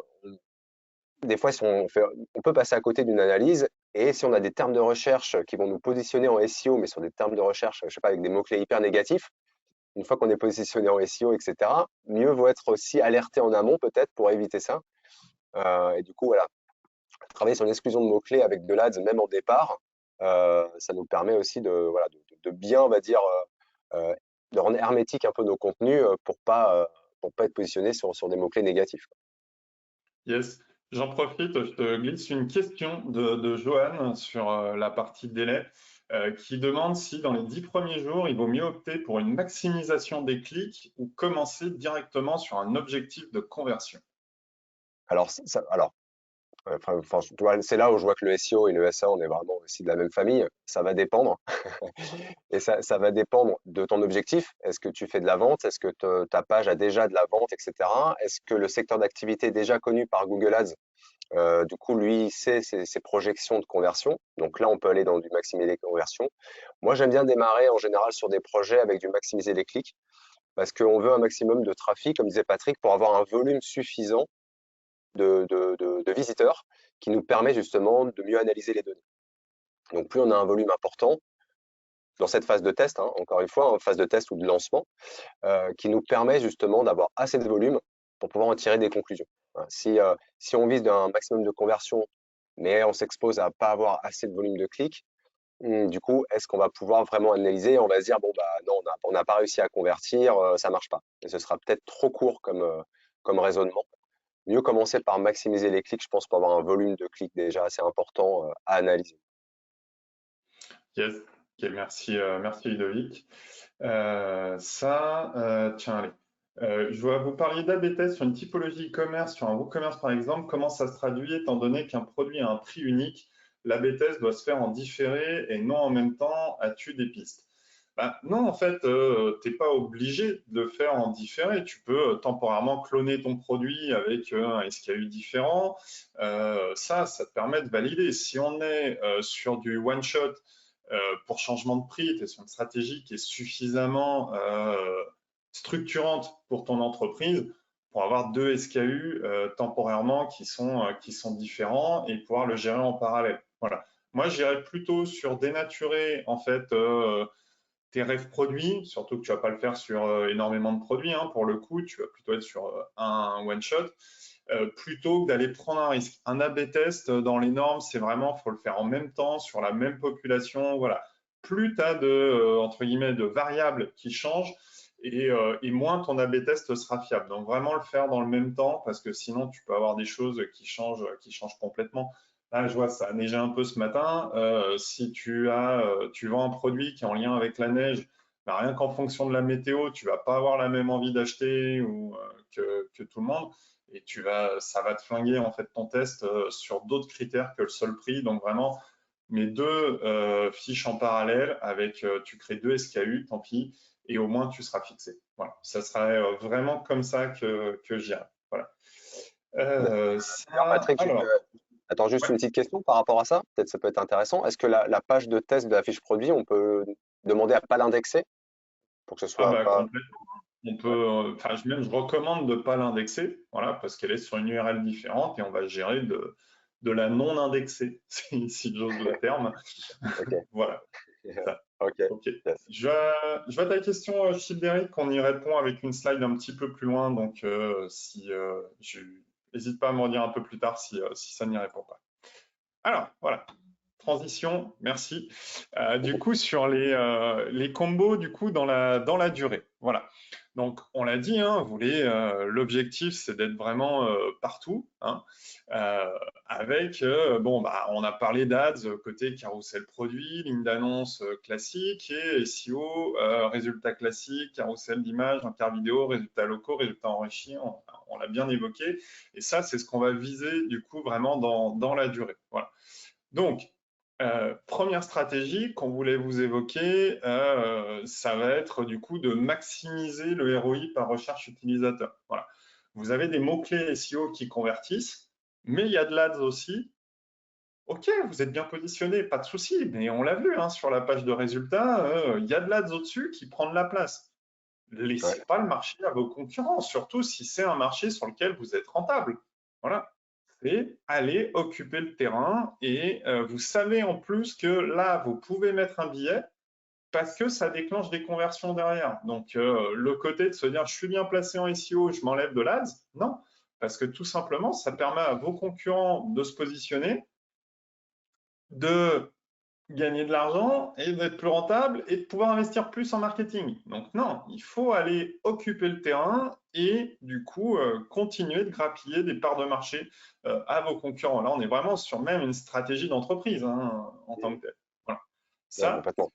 des fois, si on peut passer à côté d'une analyse et si on a des termes de recherche qui vont nous positionner en SEO, mais sur des termes de recherche, je sais pas, avec des mots-clés hyper négatifs, une fois qu'on est positionné en SEO, etc., mieux vaut être aussi alerté en amont peut-être pour éviter ça. Et du coup, voilà, travailler sur l'exclusion de mots-clés avec de l'ADS, même en départ, ça nous permet aussi voilà, de bien, on va dire, euh, de rendre hermétique un peu nos contenus pour pas être positionné sur des mots-clés négatifs. Yes. J'en profite, je te glisse une question de Johan sur la partie délai qui demande si dans les 10 premiers jours, il vaut mieux opter pour une maximisation des clics ou commencer directement sur un objectif de conversion. Alors, enfin, tu vois, c'est là où je vois que le SEO et le SA, on est vraiment aussi de la même famille. Ça va dépendre. Et ça va dépendre de ton objectif. Est-ce que tu fais de la vente? Est-ce que ta page a déjà de la vente, etc. Est-ce que le secteur d'activité est déjà connu par Google Ads? Du coup, lui, il sait ses projections de conversion. Donc là, on peut aller dans du maximiser les conversions. Moi, j'aime bien démarrer en général sur des projets avec du maximiser les clics parce qu'on veut un maximum de trafic, comme disait Patrick, pour avoir un volume suffisant de visiteurs qui nous permet justement de mieux analyser les données. Donc, plus on a un volume important dans cette phase de test, hein, encore une fois, en phase de test ou de lancement, qui nous permet justement d'avoir assez de volume pour pouvoir en tirer des conclusions. Voilà. Si on vise un maximum de conversion, mais on s'expose à pas avoir assez de volume de clics, Du coup, est-ce qu'on va pouvoir vraiment analyser? On va se dire, bon, bah non, on n'a pas réussi à convertir, ça marche pas. Et ce sera peut-être trop court comme raisonnement. Mieux commencer par maximiser les clics, je pense, pour avoir un volume de clics déjà assez important à analyser. Yes. Ok, merci, merci Ludovic. Tiens, allez. Je vois, vous parliez d'A/B test sur une typologie e-commerce, sur un WooCommerce par exemple. Comment ça se traduit étant donné qu'un produit a un prix unique? L'A/B test doit se faire en différé et non en même temps. As-tu des pistes? Bah, non, en fait, tu n'es pas obligé de le faire en différé. Tu peux temporairement cloner ton produit avec un SKU différent. Ça te permet de valider. Si on est sur du one-shot pour changement de prix, tu es sur une stratégie qui est suffisamment structurante pour ton entreprise pour avoir deux SKU temporairement qui sont différents et pouvoir le gérer en parallèle. Voilà. Moi, j'irais plutôt sur dénaturer en fait tes rêves produits, surtout que tu vas pas le faire sur énormément de produits. Hein, pour le coup, tu vas plutôt être sur un one shot plutôt que d'aller prendre un risque. Un A/B test dans les normes, c'est vraiment, faut le faire en même temps sur la même population. Voilà. Plus tu as de entre guillemets de variables qui changent et moins ton A/B test sera fiable. Donc vraiment le faire dans le même temps parce que sinon tu peux avoir des choses qui changent complètement. Là, je vois ça a neigé un peu ce matin. Si tu vends un produit qui est en lien avec la neige, bah, rien qu'en fonction de la météo, tu vas pas avoir la même envie d'acheter ou que tout le monde et ça va te flinguer en fait ton test sur d'autres critères que le seul prix. Donc vraiment, mes deux fiches en parallèle avec, tu crées deux SKU, tant pis, et au moins tu seras fixé. Voilà, ça serait vraiment comme ça que j'irai. Voilà. D'ailleurs, Patrick, Alors, attends juste ouais. une petite question par rapport à ça. Peut-être ça peut être intéressant. Est-ce que la page de test de la fiche produit, on peut demander à pas l'indexer pour que ce Ah soit bah pas. complètement. On peut, Ouais, enfin, même je recommande de ne pas l'indexer, voilà, parce qu'elle est sur une URL différente et on va gérer de la non indexée, si j'ose le terme. ok. Voilà. Ça. Ok. Ok. Yes. Je vois ta question, Childéric, on y répond avec une slide un petit peu plus loin, donc si n'hésite pas à me redire un peu plus tard si ça n'y répond pas. Alors, voilà. Transition, merci. Du coup, sur les combos, du coup, dans la durée. Voilà. Donc, on l'a dit, hein, l'objectif, c'est d'être vraiment partout, hein, euh, avec, bon, bah, on a parlé d'ads, côté carrousel produit, ligne d'annonce classique et SEO, résultats classiques, carrousel d'images, encart vidéo, résultats locaux, résultats enrichis, on l'a bien évoqué. Et ça, c'est ce qu'on va viser, du coup, vraiment dans la durée. Voilà. Donc, première stratégie qu'on voulait vous évoquer, ça va être du coup de maximiser le ROI par recherche utilisateur. Voilà. Vous avez des mots-clés SEO qui convertissent, mais il y a de l'ADS aussi. Ok, vous êtes bien positionné, pas de souci, mais on l'a vu hein, sur la page de résultats, il y a de l'ADS au-dessus qui prend de la place. Ouais. Laissez pas le marché à vos concurrents, surtout si c'est un marché sur lequel vous êtes rentable. Voilà, c'est aller occuper le terrain et vous savez en plus que là, vous pouvez mettre un billet parce que ça déclenche des conversions derrière. Donc, le côté de se dire je suis bien placé en SEO, je m'enlève de l'ADS, non, parce que tout simplement, ça permet à vos concurrents de se positionner, de gagner de l'argent et d'être plus rentable et de pouvoir investir plus en marketing. Donc non, il faut aller occuper le terrain et du coup continuer de grappiller des parts de marché à vos concurrents. Là, on est vraiment sur même une stratégie d'entreprise hein, en tant que telle. Voilà. Ouais, Ça, complètement.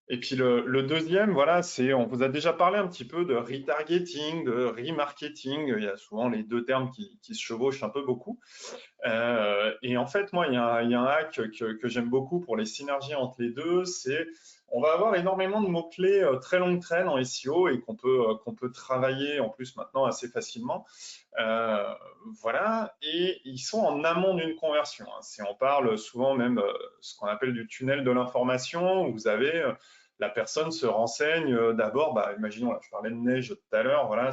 et puis le deuxième, voilà, c'est, on vous a déjà parlé un petit peu de retargeting, de remarketing. Il y a souvent les deux termes qui se chevauchent un peu beaucoup. Et en fait, moi, il y a un hack que j'aime beaucoup pour les synergies entre les deux, c'est on va avoir énormément de mots-clés très longue traîne en SEO et qu'on peut travailler en plus maintenant assez facilement. Euh, voilà, et ils sont en amont d'une conversion. Hein. Si on parle souvent même ce qu'on appelle du tunnel de l'information, où vous avez la personne se renseigne d'abord, bah, imaginons, là, je parlais de neige tout à l'heure, voilà,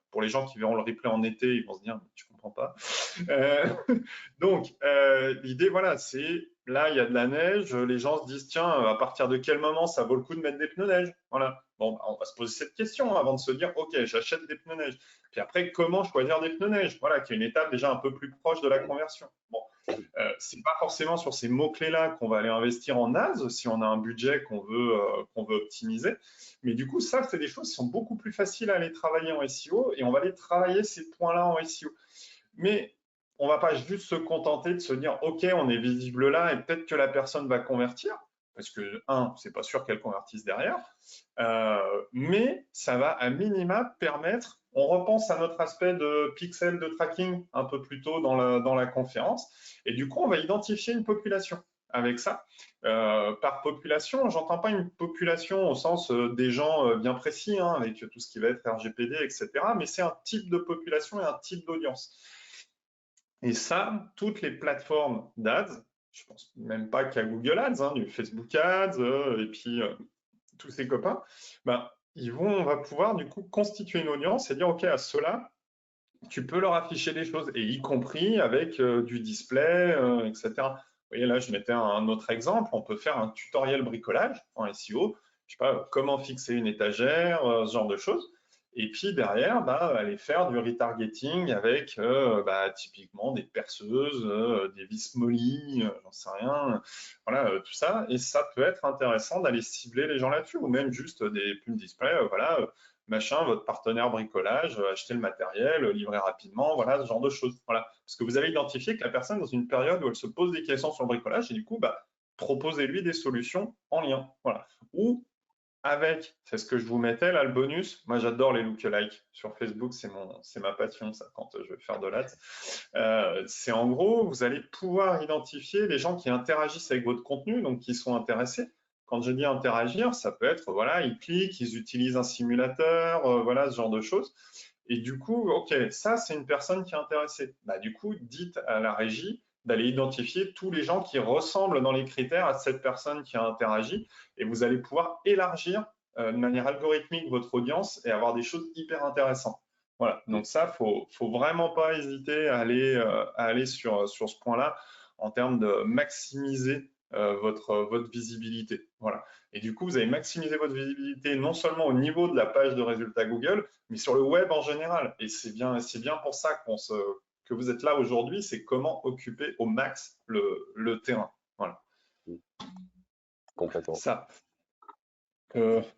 pour les gens qui verront le replay en été, ils vont se dire, tu comprends pas. Euh, donc, l'idée, voilà, c'est là, il y a de la neige, les gens se disent, tiens, à partir de quel moment ça vaut le coup de mettre des pneus neige? Voilà. Bon, bah, on va se poser cette question avant de se dire, OK, j'achète des pneus neige. Puis après, comment choisir des pneus neige? Voilà, qui est une étape déjà un peu plus proche de la conversion. Bon, C'est pas forcément sur ces mots-clés-là qu'on va aller investir en ads si on a un budget qu'on veut optimiser. Mais du coup, ça, c'est des choses qui sont beaucoup plus faciles à aller travailler en SEO et on va aller travailler ces points-là en SEO. Mais on va pas juste se contenter de se dire, OK, on est visible là et peut-être que la personne va convertir. Parce que, c'est pas sûr qu'elle convertisse derrière. Mais ça va à minima permettre, on repense à notre aspect de pixel de tracking un peu plus tôt dans la conférence, et du coup, on va identifier une population avec ça. Par population, j'entends pas une population au sens des gens bien précis, hein, avec tout ce qui va être RGPD, etc., mais c'est un type de population et un type d'audience. Et ça, toutes les plateformes d'ads, je pense même pas qu'à Google Ads, hein, du Facebook Ads, et puis tous ces copains, ben, on va pouvoir du coup constituer une audience et dire, OK, à ceux-là, tu peux leur afficher des choses, et y compris avec du display, etc. Vous voyez, là, je mettais un autre exemple. On peut faire un tutoriel bricolage en SEO. Je sais pas, comment fixer une étagère, ce genre de choses. Et puis derrière, aller faire du retargeting avec typiquement des perceuses, des vis moly, j'en sais rien, voilà, tout ça. Et ça peut être intéressant d'aller cibler les gens là-dessus, ou même juste des pubs display, voilà, machin, votre partenaire bricolage, acheter le matériel, livrer rapidement, voilà, ce genre de choses. Voilà. Parce que vous avez identifié que la personne est dans une période où elle se pose des questions sur le bricolage et du coup, proposez-lui des solutions en lien. Voilà. Ou avec, c'est ce que je vous mettais là, le bonus. Moi, j'adore les lookalikes. Sur Facebook, c'est ma passion, ça, quand je vais faire de l'ads. C'est en gros, vous allez pouvoir identifier les gens qui interagissent avec votre contenu, donc qui sont intéressés. Quand je dis interagir, ça peut être, voilà, ils cliquent, ils utilisent un simulateur, voilà, ce genre de choses. Et du coup, OK, ça, c'est une personne qui est intéressée. Du coup, dites à la régie d'aller identifier tous les gens qui ressemblent dans les critères à cette personne qui a interagi, et vous allez pouvoir élargir de manière algorithmique votre audience et avoir des choses hyper intéressantes. Voilà, donc ça, faut vraiment pas hésiter à aller sur ce point-là en termes de maximiser votre visibilité. Voilà. Et du coup, vous allez maximiser votre visibilité non seulement au niveau de la page de résultats Google, mais sur le web en général. Et c'est bien pour ça que vous êtes là aujourd'hui, c'est comment occuper au max le terrain. Voilà. Complètement. Ça.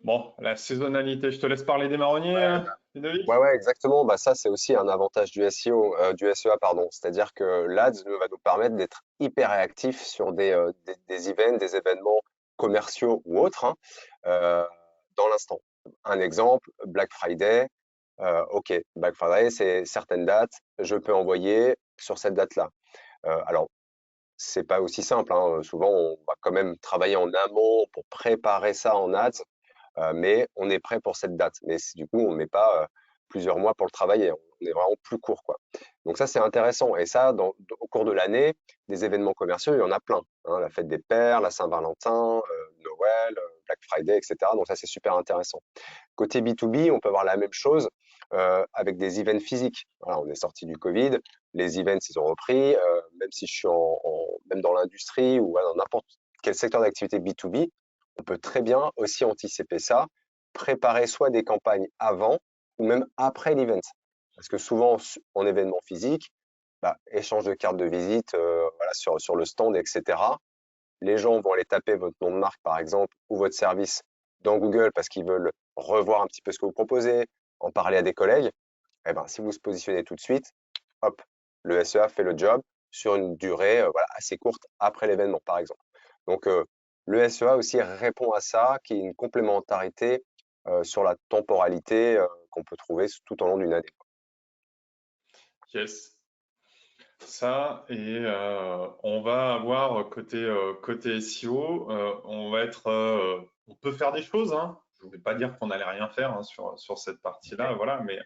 Bon, la saisonnalité, je te laisse parler des marronniers, Ouais, Ludovic. ouais, exactement. Bah, ça, c'est aussi un avantage du SEO, du SEA, pardon. C'est-à-dire que l'Ads va nous permettre d'être hyper réactif sur des events, des événements commerciaux ou autres, hein, euh, dans l'instant. Un exemple, Black Friday. OK, Black Friday, c'est certaines dates. Je peux envoyer sur cette date-là. Alors, c'est pas aussi simple, hein. Souvent, on va quand même travailler en amont pour préparer ça en ads, mais on est prêt pour cette date. Mais du coup, on ne met pas plusieurs mois pour le travailler. On est vraiment plus court, quoi. Donc ça, c'est intéressant. Et ça, au cours de l'année, des événements commerciaux, il y en a plein, hein. La fête des pères, la Saint-Valentin, Noël, Black Friday, etc. Donc ça, c'est super intéressant. Côté B2B, on peut avoir la même chose avec des events physiques. Voilà, on est sorti du Covid, les events, ils ont repris. Même si je suis même dans l'industrie ou dans n'importe quel secteur d'activité B2B, on peut très bien aussi anticiper ça, préparer soit des campagnes avant ou même après l'event. Parce que souvent, en événement physique, échange de cartes de visite voilà, sur le stand, etc. Les gens vont aller taper votre nom de marque, par exemple, ou votre service dans Google parce qu'ils veulent revoir un petit peu ce que vous proposez, en parler à des collègues. Eh ben, si vous se positionnez tout de suite, hop, le SEA fait le job sur une durée voilà, assez courte après l'événement, par exemple. Donc, le SEA aussi répond à ça, qui est une complémentarité sur la temporalité qu'on peut trouver tout au long d'une année. Yes. Ça, et on va avoir côté SEO, on peut faire des choses, hein. Je ne vais pas dire qu'on n'allait rien faire hein, sur cette partie-là, voilà, mais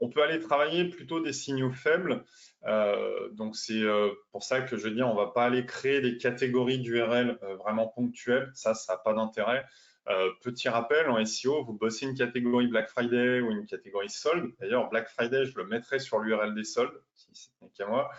on peut aller travailler plutôt des signaux faibles. Donc c'est pour ça que je veux dire, on ne va pas aller créer des catégories d'URL vraiment ponctuelles. Ça n'a pas d'intérêt. Petit rappel, en SEO, vous bossez une catégorie Black Friday ou une catégorie solde. D'ailleurs, Black Friday, je le mettrai sur l'URL des soldes, si ce n'est qu'à moi.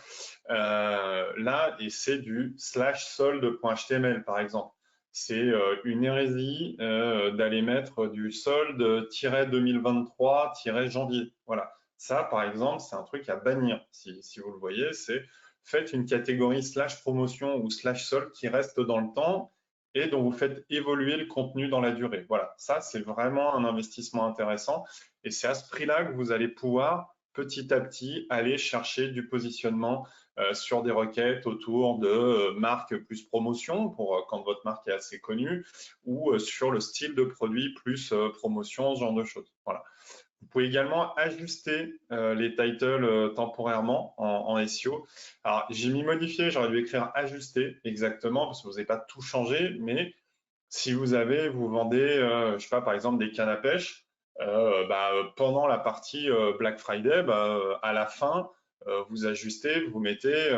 Là, et c'est du /solde.html, par exemple. C'est une hérésie d'aller mettre du solde-2023-janvier. Voilà. Ça, par exemple, c'est un truc à bannir. Si vous le voyez, c'est faites une catégorie slash promotion ou slash solde qui reste dans le temps et dont vous faites évoluer le contenu dans la durée. Voilà, ça, c'est vraiment un investissement intéressant. Et c'est à ce prix-là que vous allez pouvoir petit à petit aller chercher du positionnement sur des requêtes autour de marque plus promotion pour quand votre marque est assez connue ou sur le style de produit plus promotion, ce genre de choses. Voilà. Vous pouvez également ajuster les titles temporairement en SEO. Alors, j'ai mis modifier, j'aurais dû écrire ajuster exactement parce que vous n'avez pas tout changé, mais si vous vendez, je sais pas, par exemple des cannes à pêche, pendant la partie Black Friday, à la fin, vous ajustez, vous mettez,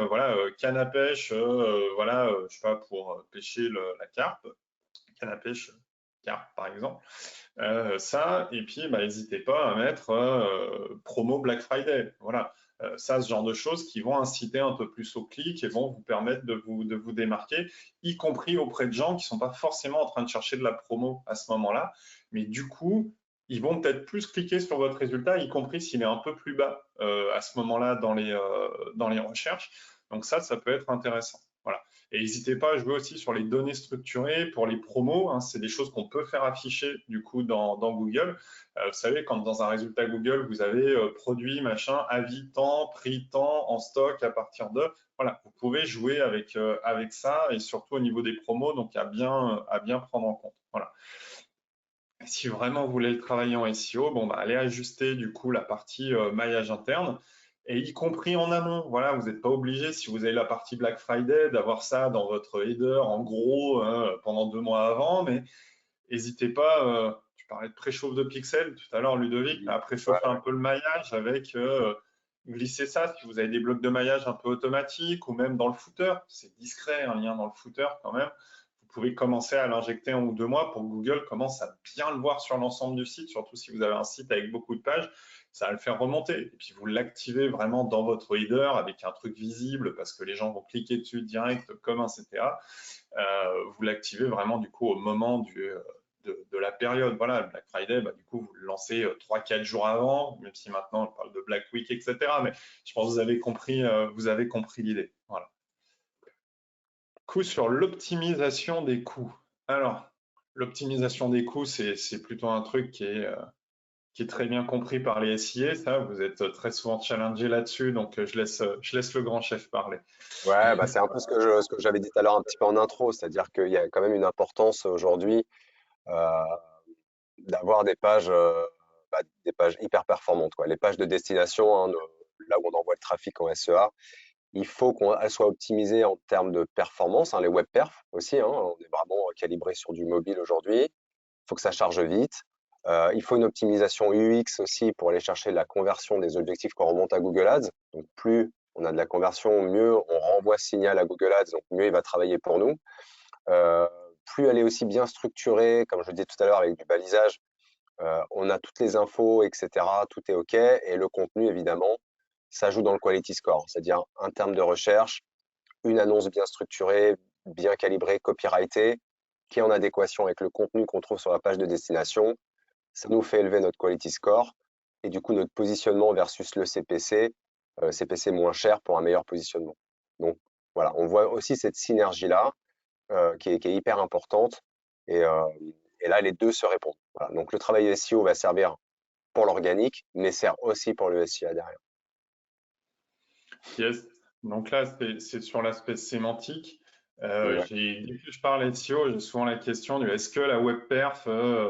canne à pêche, je sais pas, pour pêcher la carpe, canne à pêche carpe par exemple. Ça, et puis n'hésitez pas à mettre promo Black Friday. Voilà, ça, ce genre de choses qui vont inciter un peu plus au clic et vont vous permettre de vous démarquer, y compris auprès de gens qui ne sont pas forcément en train de chercher de la promo à ce moment-là, mais du coup, ils vont peut-être plus cliquer sur votre résultat, y compris s'il est un peu plus bas à ce moment-là dans les recherches. Donc ça peut être intéressant. Voilà. Et n'hésitez pas à jouer aussi sur les données structurées pour les promos. Hein, c'est des choses qu'on peut faire afficher du coup dans Google. Vous savez, quand dans un résultat Google, vous avez produit, machin, avis, temps, prix, temps, en stock à partir de. Voilà, vous pouvez jouer avec ça et surtout au niveau des promos, donc à bien prendre en compte. Voilà. Si vraiment vous voulez le travailler en SEO, allez ajuster du coup la partie maillage interne et y compris en amont. Voilà, vous n'êtes pas obligé, si vous avez la partie Black Friday, d'avoir ça dans votre header en gros pendant 2 mois avant, mais n'hésitez pas, tu parlais de préchauffe de pixels tout à l'heure, Ludovic, à préchauffer un peu le maillage avec glisser ça si vous avez des blocs de maillage un peu automatiques ou même dans le footer. C'est discret, un lien dans le footer quand même. Vous pouvez commencer à l'injecter 1 ou 2 mois pour que Google commence à bien le voir sur l'ensemble du site, surtout si vous avez un site avec beaucoup de pages, ça va le faire remonter. Et puis vous l'activez vraiment dans votre header avec un truc visible parce que les gens vont cliquer dessus direct comme un CTA. Vous l'activez vraiment du coup au moment de la période. Voilà, le Black Friday, du coup, vous le lancez 3-4 jours avant, même si maintenant on parle de Black Week, etc. Mais je pense que vous avez compris l'idée. Voilà. Coup sur l'optimisation des coûts. Alors, l'optimisation des coûts, c'est plutôt un truc qui est très bien compris par les SIA. Ça, vous êtes très souvent challengé là-dessus, donc je laisse le grand chef parler. Ouais, c'est un peu ce que j'avais dit tout à l'heure un petit peu en intro, c'est-à-dire qu'il y a quand même une importance aujourd'hui euh, d'avoir des pages hyper performantes, quoi. Les pages de destination, hein, là où on envoie le trafic en SEA, il faut qu'elles soient optimisées en termes de performance, hein, les web perf aussi, hein, on est vraiment calibré sur du mobile aujourd'hui. Il faut que ça charge vite. Il faut une optimisation UX aussi pour aller chercher la conversion des objectifs qu'on remonte à Google Ads. Donc plus on a de la conversion, mieux on renvoie signal à Google Ads, donc mieux il va travailler pour nous. Euh, Plus elle est aussi bien structurée, comme je le disais tout à l'heure avec du balisage, on a toutes les infos, etc. Tout est OK. Et le contenu, évidemment, ça joue dans le quality score, c'est-à-dire un terme de recherche, une annonce bien structurée, bien calibrée, copyrightée, qui est en adéquation avec le contenu qu'on trouve sur la page de destination. Ça nous fait élever notre quality score et du coup notre positionnement versus le CPC, CPC moins cher pour un meilleur positionnement. Donc voilà, on voit aussi cette synergie-là qui est hyper importante et, euh, et là les deux se répondent. Voilà. Donc le travail SEO va servir pour l'organique, mais sert aussi pour le SIA derrière. Yes. Donc là, c'est sur l'aspect sémantique. Ouais. Dès que je parle SEO, j'ai souvent la question du est-ce que la web perf,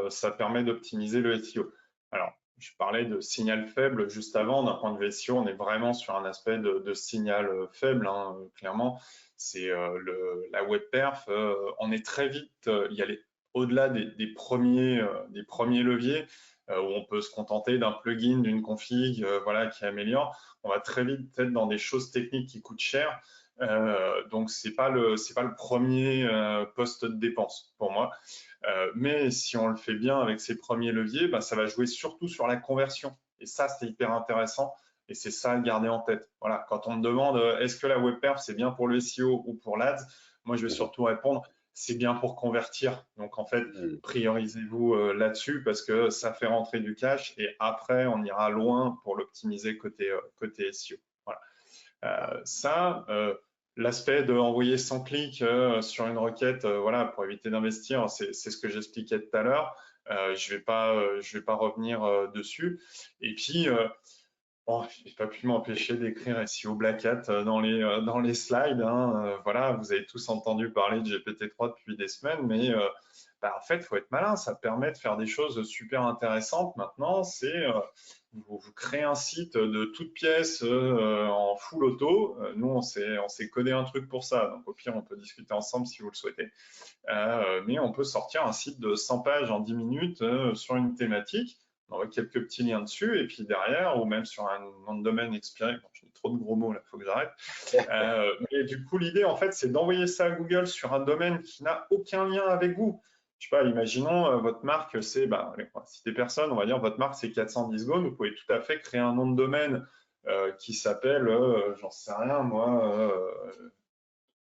ça permet d'optimiser le SEO? Alors, je parlais de signal faible juste avant. D'un point de vue SEO, on est vraiment sur un aspect de signal faible, hein, clairement. C'est la web perf. On est très vite, au-delà des premiers leviers où on peut se contenter d'un plugin, d'une config, voilà, qui améliore. On va très vite être dans des choses techniques qui coûtent cher. Donc c'est pas le premier poste de dépense pour moi. Mais si on le fait bien avec ces premiers leviers, ça va jouer surtout sur la conversion. Et ça, c'est hyper intéressant. Et c'est ça à garder en tête. Voilà, quand on me demande est-ce que la web perf c'est bien pour le SEO ou pour l'ADS, moi je vais Mhm. surtout répondre c'est bien pour convertir. Donc en fait, Mhm. priorisez-vous là-dessus parce que ça fait rentrer du cash et après on ira loin pour l'optimiser côté SEO. Voilà. Ça, l'aspect d'envoyer 100 clics sur une requête, voilà, pour éviter d'investir, c'est ce que j'expliquais tout à l'heure. Je vais pas revenir dessus. Et puis, bon, je n'ai pas pu m'empêcher d'écrire SEO Black Hat dans les slides, hein. Voilà, vous avez tous entendu parler de GPT-3 depuis des semaines, mais bah, en fait, il faut être malin. Ça permet de faire des choses super intéressantes maintenant. C'est vous créez un site de toutes pièces en full auto. Nous, on s'est codé un truc pour ça. Donc, au pire, on peut discuter ensemble si vous le souhaitez. Mais on peut sortir un site de 100 pages en 10 minutes sur une thématique. On envoie quelques petits liens dessus, et puis derrière, ou même sur un nom de domaine expiré, bon, j'ai trop de gros mots là, il faut que j'arrête. Mais du coup, l'idée, en fait, c'est d'envoyer ça à Google sur un domaine qui n'a aucun lien avec vous. Je sais pas, imaginons votre marque, c'est, bah, allez, on va citer personne, on va dire votre marque c'est 410 Gone, vous pouvez tout à fait créer un nom de domaine qui s'appelle, j'en sais rien moi,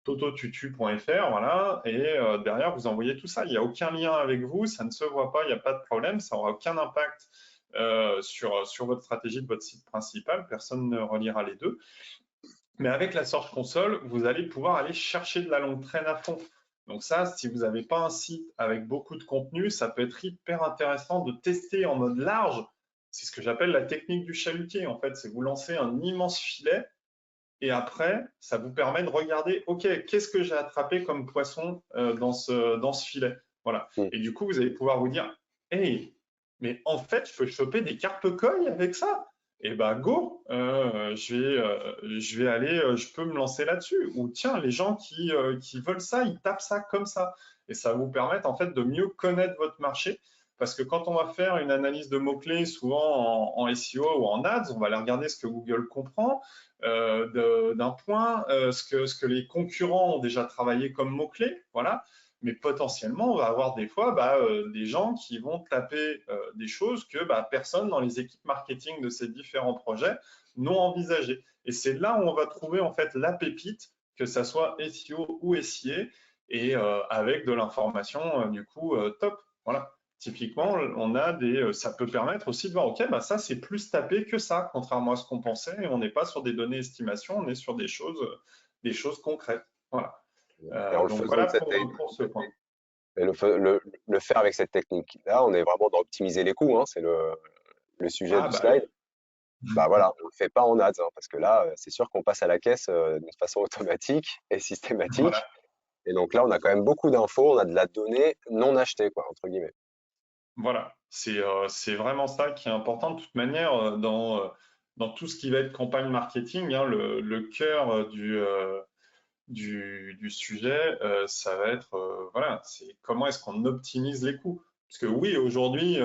tototutu.fr, voilà, et derrière vous envoyez tout ça. Il n'y a aucun lien avec vous, ça ne se voit pas, il n'y a pas de problème, ça n'aura aucun impact sur votre stratégie de votre site principal, personne ne reliera les deux. Mais avec la Search Console, vous allez pouvoir aller chercher de la longue traîne à fond. Donc ça, si vous n'avez pas un site avec beaucoup de contenu, ça peut être hyper intéressant de tester en mode large. C'est ce que j'appelle la technique du chalutier. En fait, c'est vous lancer un immense filet et après, ça vous permet de regarder, OK, qu'est-ce que j'ai attrapé comme poisson dans ce filet? Voilà. Mm. Et du coup, vous allez pouvoir vous dire, hey, mais en fait, je peux choper des carpe-coilles avec ça. Et ben go, je vais aller, je peux me lancer là-dessus. Ou tiens, les gens qui veulent ça, ils tapent ça comme ça. Et ça va vous permettre en fait de mieux connaître votre marché. Parce que quand on va faire une analyse de mots-clés, souvent en SEO ou en ads, on va aller regarder ce que Google comprend d'un point, ce que les concurrents ont déjà travaillé comme mots-clés, voilà. Mais potentiellement, on va avoir des fois des gens qui vont taper des choses que personne dans les équipes marketing de ces différents projets n'ont envisagées. Et c'est là où on va trouver en fait la pépite, que ça soit SEO ou SIA, et avec de l'information du coup top. Voilà. Typiquement, on a ça peut permettre aussi de voir, ok, ça c'est plus tapé que ça, contrairement à ce qu'on pensait, et on n'est pas sur des données estimation, on est sur des choses concrètes. Voilà. Et en le Donc faisant voilà de cette pour ce point. et le faire avec cette technique-là, on est vraiment dans optimiser les coûts, hein, c'est le sujet Ah du bah slide. oui. Bah voilà, on le fait pas en ads, hein, parce que là, c'est sûr qu'on passe à la caisse d'une façon automatique et systématique. Voilà. Et donc là, on a quand même beaucoup d'infos, on a de la donnée non achetée, quoi, entre guillemets. Voilà. C'est vraiment ça qui est important. De toute manière, dans tout ce qui va être campagne marketing, hein, le cœur du sujet, ça va être voilà, c'est comment est-ce qu'on optimise les coûts. Parce que oui, aujourd'hui,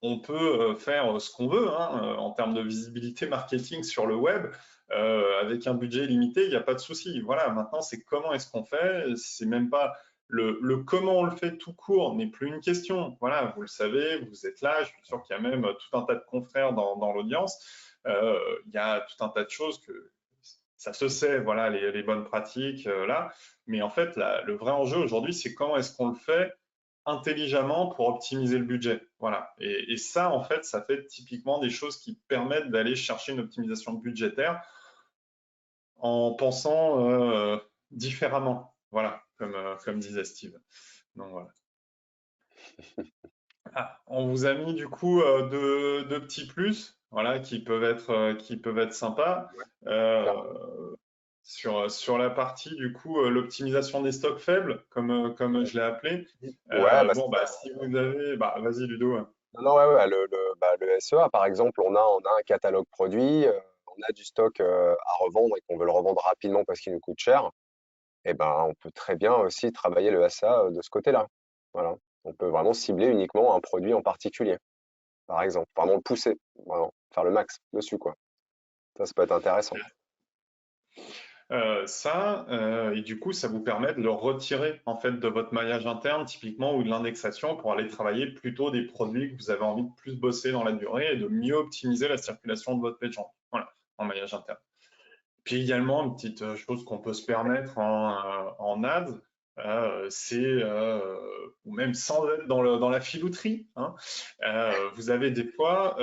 on peut faire ce qu'on veut hein, en termes de visibilité marketing sur le web. Avec un budget limité, il n'y a pas de souci. Voilà, maintenant, c'est comment est-ce qu'on fait. C'est même pas le comment on le fait tout court n'est plus une question. Voilà, vous le savez, vous êtes là. Je suis sûr qu'il y a même tout un tas de confrères dans l'audience. Il y a tout un tas de choses que ça se sait, voilà, les bonnes pratiques là. Mais en fait, le vrai enjeu aujourd'hui, c'est comment est-ce qu'on le fait intelligemment pour optimiser le budget. Voilà. Et ça, en fait, ça fait typiquement des choses qui permettent d'aller chercher une optimisation budgétaire en pensant différemment. Voilà, comme disait Steve. Donc voilà. Ah, on vous a mis du coup deux petits plus, voilà, qui peuvent être sympas. Ouais, clairement. Euh, sur la partie du coup l'optimisation des stocks faibles, comme je l'ai appelé. Ouais, bah c'est Bon ça. bah si vous avez, vas-y Ludo. Non, non, ouais, ouais, le SEA, par exemple, on a un catalogue produit, on a du stock à revendre et qu'on veut le revendre rapidement parce qu'il nous coûte cher. Et ben, on peut très bien aussi travailler le SEA de ce côté-là. Voilà. On peut vraiment cibler uniquement un produit en particulier, par exemple. Vraiment le pousser, vraiment, faire le max dessus, quoi. Ça peut être intéressant. Et du coup, ça vous permet de le retirer en fait de votre maillage interne, typiquement, ou de l'indexation pour aller travailler plutôt des produits que vous avez envie de plus bosser dans la durée et de mieux optimiser la circulation de votre page voilà, en maillage interne. Puis également, une petite chose qu'on peut se permettre en ads, ou même sans être dans la filouterie, hein, vous avez des fois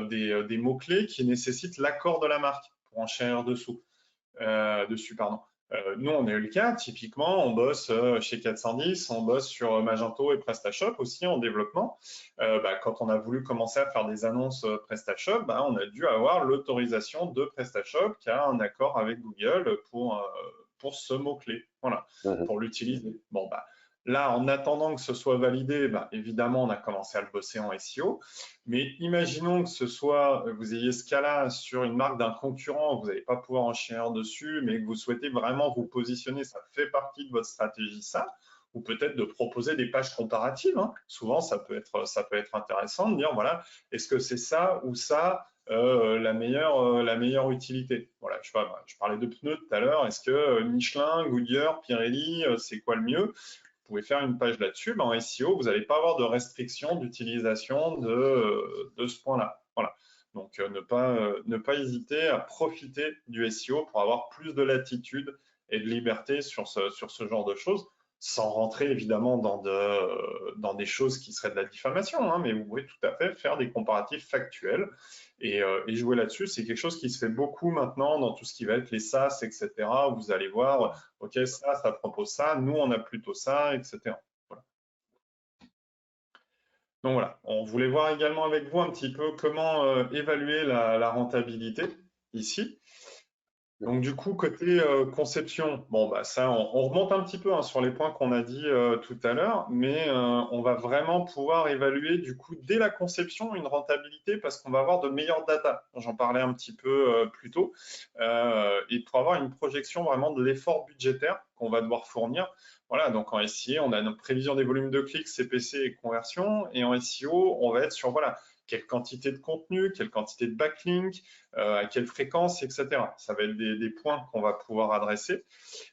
des mots-clés qui nécessitent l'accord de la marque pour enchérir dessous. dessus, pardon. Nous, on a eu le cas, typiquement, on bosse chez 410, on bosse sur Magento et PrestaShop aussi en développement. Quand on a voulu commencer à faire des annonces PrestaShop, on a dû avoir l'autorisation de PrestaShop qui a un accord avec Google pour ce mot-clé, voilà, Mhm. pour l'utiliser. Bon, là, en attendant que ce soit validé, évidemment, on a commencé à le bosser en SEO. Mais imaginons que vous ayez ce cas-là sur une marque d'un concurrent, vous n'allez pas pouvoir enchaîner dessus, mais que vous souhaitez vraiment vous positionner, ça fait partie de votre stratégie, ça, ou peut-être de proposer des pages comparatives, hein. Souvent, ça peut être intéressant de dire, voilà, est-ce que c'est ça ou ça la meilleure utilité. Voilà, je parlais de pneus tout à l'heure. Est-ce que Michelin, Goodyear, Pirelli, c'est quoi le mieux? Vous pouvez faire une page là-dessus. En SEO, vous n'allez pas avoir de restriction d'utilisation de ce point-là. Voilà. Donc, ne pas hésiter à profiter du SEO pour avoir plus de latitude et de liberté sur ce genre de choses, sans rentrer évidemment dans des choses qui seraient de la diffamation, hein, mais vous pouvez tout à fait faire des comparatifs factuels et jouer là-dessus. C'est quelque chose qui se fait beaucoup maintenant dans tout ce qui va être les SaaS, etc. Vous allez voir, OK, ça propose ça, nous, on a plutôt ça, etc. Voilà. Donc voilà, on voulait voir également avec vous un petit peu comment évaluer la rentabilité ici. Donc du coup, côté conception, ça, on remonte un petit peu hein, sur les points qu'on a dit tout à l'heure, mais on va vraiment pouvoir évaluer du coup dès la conception une rentabilité parce qu'on va avoir de meilleures data. J'en parlais un petit peu plus tôt, et pour avoir une projection vraiment de l'effort budgétaire qu'on va devoir fournir. Voilà, donc en SIA, on a notre prévision des volumes de clics, CPC et conversion, et en SEO, on va être sur voilà quelle quantité de contenu, quelle quantité de backlink, à quelle fréquence, etc. Ça va être des points qu'on va pouvoir adresser.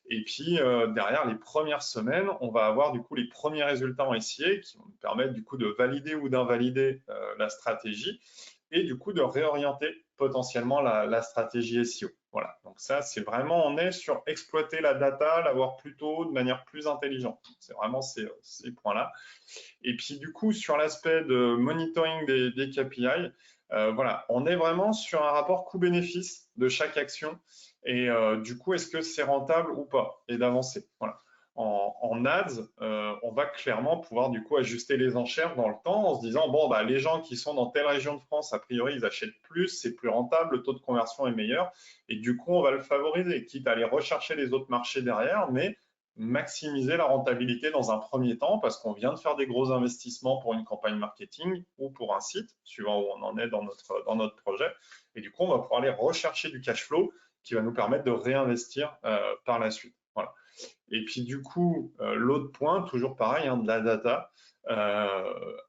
Et puis, derrière les premières semaines, on va avoir du coup les premiers résultats en SIA qui vont nous permettre du coup de valider ou d'invalider la stratégie et du coup de réorienter potentiellement la stratégie SEO. Voilà, donc ça, c'est vraiment, on est sur exploiter la data, l'avoir plutôt de manière plus intelligente. C'est vraiment ces points-là. Et puis du coup, sur l'aspect de monitoring des KPI, voilà, on est vraiment sur un rapport coût-bénéfice de chaque action. Et du coup, est-ce que c'est rentable ou pas? Et d'avancer. Voilà. En ads, on va clairement pouvoir du coup ajuster les enchères dans le temps en se disant bon les gens qui sont dans telle région de France, a priori ils achètent plus, c'est plus rentable, le taux de conversion est meilleur et du coup on va le favoriser, quitte à aller rechercher les autres marchés derrière, mais maximiser la rentabilité dans un premier temps parce qu'on vient de faire des gros investissements pour une campagne marketing ou pour un site, suivant où on en est dans notre projet. Et du coup, on va pouvoir aller rechercher du cash flow qui va nous permettre de réinvestir par la suite. Voilà. Et puis du coup, l'autre point, toujours pareil, hein, de la data,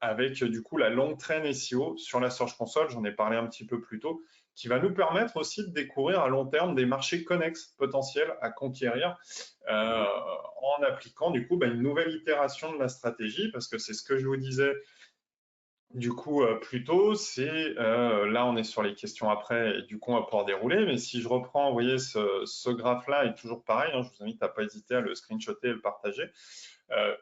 avec du coup la longue traîne SEO sur la Search Console, j'en ai parlé un petit peu plus tôt, qui va nous permettre aussi de découvrir à long terme des marchés connexes potentiels à conquérir en appliquant du coup une nouvelle itération de la stratégie, parce que c'est ce que je vous disais du coup plus tôt, c'est là on est sur les questions après et du coup on va pouvoir dérouler, mais si je reprends, vous voyez ce graphe-là est toujours pareil, hein, je vous invite à pas hésiter à le screenshotter et le partager.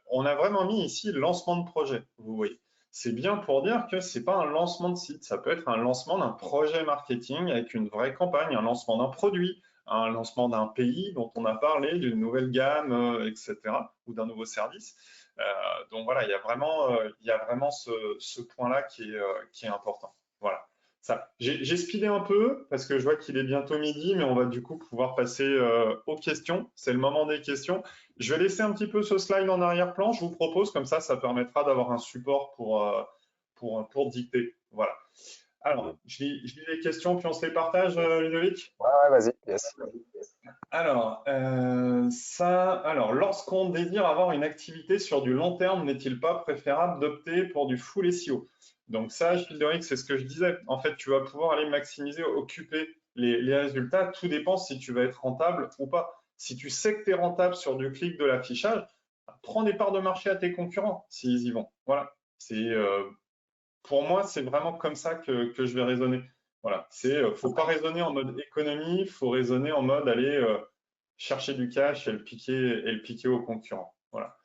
On a vraiment mis ici lancement de projet, vous voyez. C'est bien pour dire que c'est pas un lancement de site, ça peut être un lancement d'un projet marketing avec une vraie campagne, un lancement d'un produit, un lancement d'un pays dont on a parlé, d'une nouvelle gamme, etc., ou d'un nouveau service. Donc voilà, il y a vraiment ce point-là qui est important. Voilà. J'ai speedé un peu parce que je vois qu'il est bientôt midi, mais on va du coup pouvoir passer aux questions. C'est le moment des questions. Je vais laisser un petit peu ce slide en arrière-plan, je vous propose, comme ça permettra d'avoir un support pour dicter. Voilà. Alors, je lis les questions, puis on se les partage, Ludovic. Ouais, ouais, vas-y, yes. Alors, lorsqu'on désire avoir une activité sur du long terme, n'est-il pas préférable d'opter pour du full SEO? Donc ça, Ludovic, c'est ce que je disais. En fait, tu vas pouvoir aller maximiser, occuper les résultats. Tout dépend si tu vas être rentable ou pas. Si tu sais que tu es rentable sur du clic de l'affichage, prends des parts de marché à tes concurrents s'ils y vont. Voilà. Pour moi, c'est vraiment comme ça que je vais raisonner. Voilà. Faut pas raisonner en mode économie, faut raisonner en mode aller chercher du cash et le piquer aux concurrents. Voilà.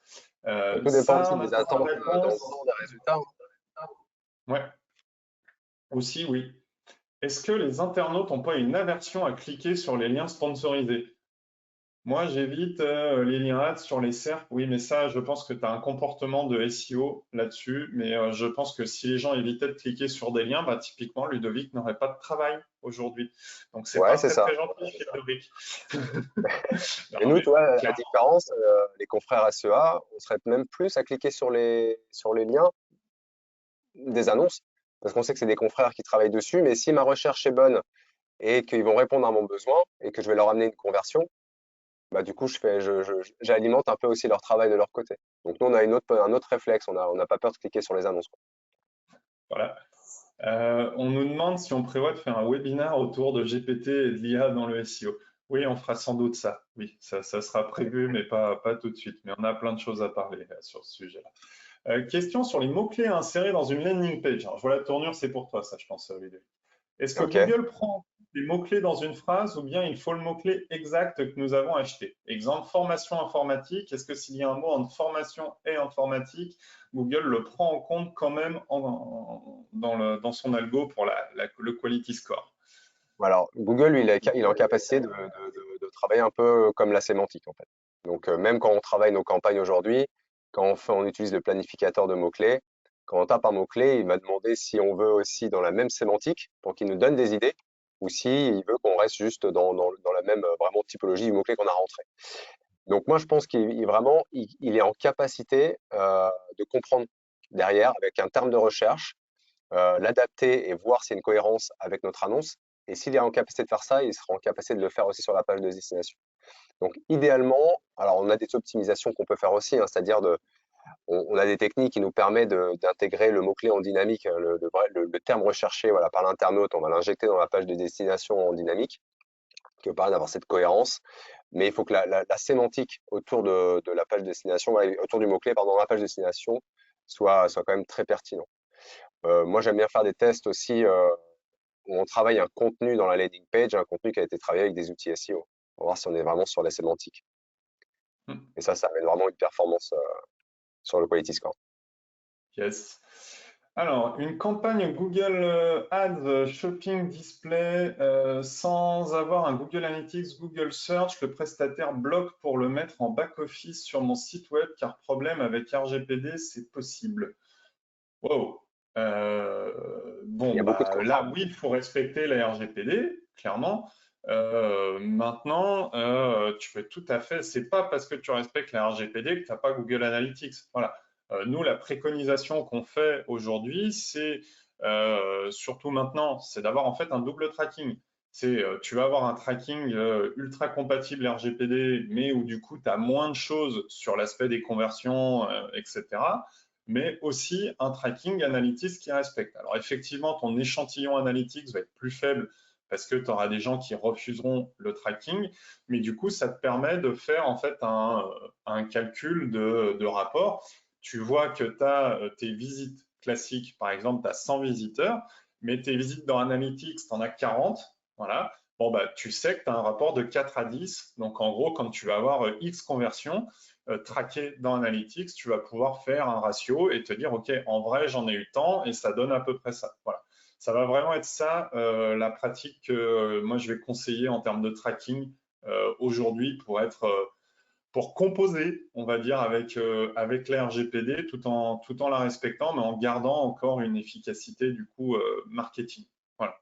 Tout dépend Ça, aussi des maintenant, ta attentes dans le réponse. temps, des résultats. Ouais, aussi, oui. est-ce que les internautes n'ont pas une aversion à cliquer sur les liens sponsorisés? Moi, j'évite les liens ads sur les SERP. Oui, mais ça, je pense que tu as un comportement de SEO là-dessus. Mais je pense que si les gens évitaient de cliquer sur des liens, bah, typiquement, Ludovic n'aurait pas de travail aujourd'hui. Donc, c'est Ouais, pas c'est très, ça. très gentil, Ludovic. Et Non, nous, mais toi, à la clairement. différence, les confrères SEA, on serait même plus à cliquer sur les liens des annonces, parce qu'on sait que c'est des confrères qui travaillent dessus, mais si ma recherche est bonne et qu'ils vont répondre à mon besoin et que je vais leur amener une conversion, bah, du coup, j'alimente un peu aussi leur travail de leur côté. Donc, nous, on a un autre réflexe, on n'a pas peur de cliquer sur les annonces, quoi. Voilà. On nous demande si on prévoit de faire un webinaire autour de GPT et de l'IA dans le SEO. Oui, on fera sans doute ça. Oui, ça sera prévu, mais pas tout de suite. Mais on a plein de choses à parler sur ce sujet-là. Question sur les mots-clés à insérer dans une landing page. Alors, je vois la tournure, c'est pour toi, ça, je pense, Ludovic. Est-ce que Ok. Google prend les mots-clés dans une phrase ou bien il faut le mot-clé exact que nous avons acheté? Exemple, formation informatique. Est-ce que s'il y a un mot entre formation et informatique, Google le prend en compte quand même dans son algo pour le quality score? Alors, Google, lui, il est en capacité de travailler un peu comme la sémantique, en fait. Donc, même quand on travaille nos campagnes aujourd'hui, quand on utilise le planificateur de mots-clés, quand on tape un mot-clé, il m'a demandé si on veut aussi dans la même sémantique pour qu'il nous donne des idées ou si il veut qu'on reste juste dans la même vraiment typologie du mot-clé qu'on a rentré. Donc, moi, je pense qu'il est en capacité de comprendre derrière avec un terme de recherche l'adapter et voir s'il y a une cohérence avec notre annonce. Et s'il est en capacité de faire ça, il sera en capacité de le faire aussi sur la page de destination. Donc, idéalement, alors on a des optimisations qu'on peut faire aussi, hein, c'est-à-dire on a des techniques qui nous permettent d'intégrer le mot-clé en dynamique, hein, le terme recherché voilà, par l'internaute, on va l'injecter dans la page de destination en dynamique, qui va permettre d'avoir cette cohérence. Mais il faut que la sémantique autour de la page de destination, autour du mot-clé, pardon, dans la page de destination, soit quand même très pertinent. Moi, j'aime bien faire des tests aussi où on travaille un contenu dans la landing page, un contenu qui a été travaillé avec des outils SEO, pour voir si on est vraiment sur la sémantique. Hmm. Et ça amène vraiment une performance sur le quality score. Yes. Alors, une campagne Google Ads Shopping Display sans avoir un Google Analytics, Google Search, le prestataire bloque pour le mettre en back-office sur mon site web car problème avec RGPD, c'est possible. Wow. Il Bon, y a beaucoup de bah contraintes. là, oui, il faut respecter la RGPD, clairement. Maintenant, tu peux tout à fait, c'est pas parce que tu respectes la RGPD que tu n'as pas Google Analytics. Voilà. Nous, la préconisation qu'on fait aujourd'hui, c'est surtout maintenant, c'est d'avoir en fait un double tracking. Tu vas avoir un tracking ultra compatible RGPD, mais où du coup, tu as moins de choses sur l'aspect des conversions, etc., mais aussi un tracking analytics qui respecte. Alors effectivement, ton échantillon analytics va être plus faible parce que tu auras des gens qui refuseront le tracking, mais du coup, ça te permet de faire en fait un calcul de rapport. Tu vois que tu as tes visites classiques, par exemple, tu as 100 visiteurs, mais tes visites dans Analytics, tu en as 40. Voilà. Bon, bah, tu sais que tu as un rapport de 4 à 10. Donc, en gros, quand tu vas avoir X conversions, traqué dans Analytics, tu vas pouvoir faire un ratio et te dire, OK, en vrai, j'en ai eu tant et ça donne à peu près ça. Voilà. Ça va vraiment être ça, la pratique que moi, je vais conseiller en termes de tracking aujourd'hui pour composer, on va dire, avec la RGPD tout en la respectant, mais en gardant encore une efficacité du coup marketing. Voilà.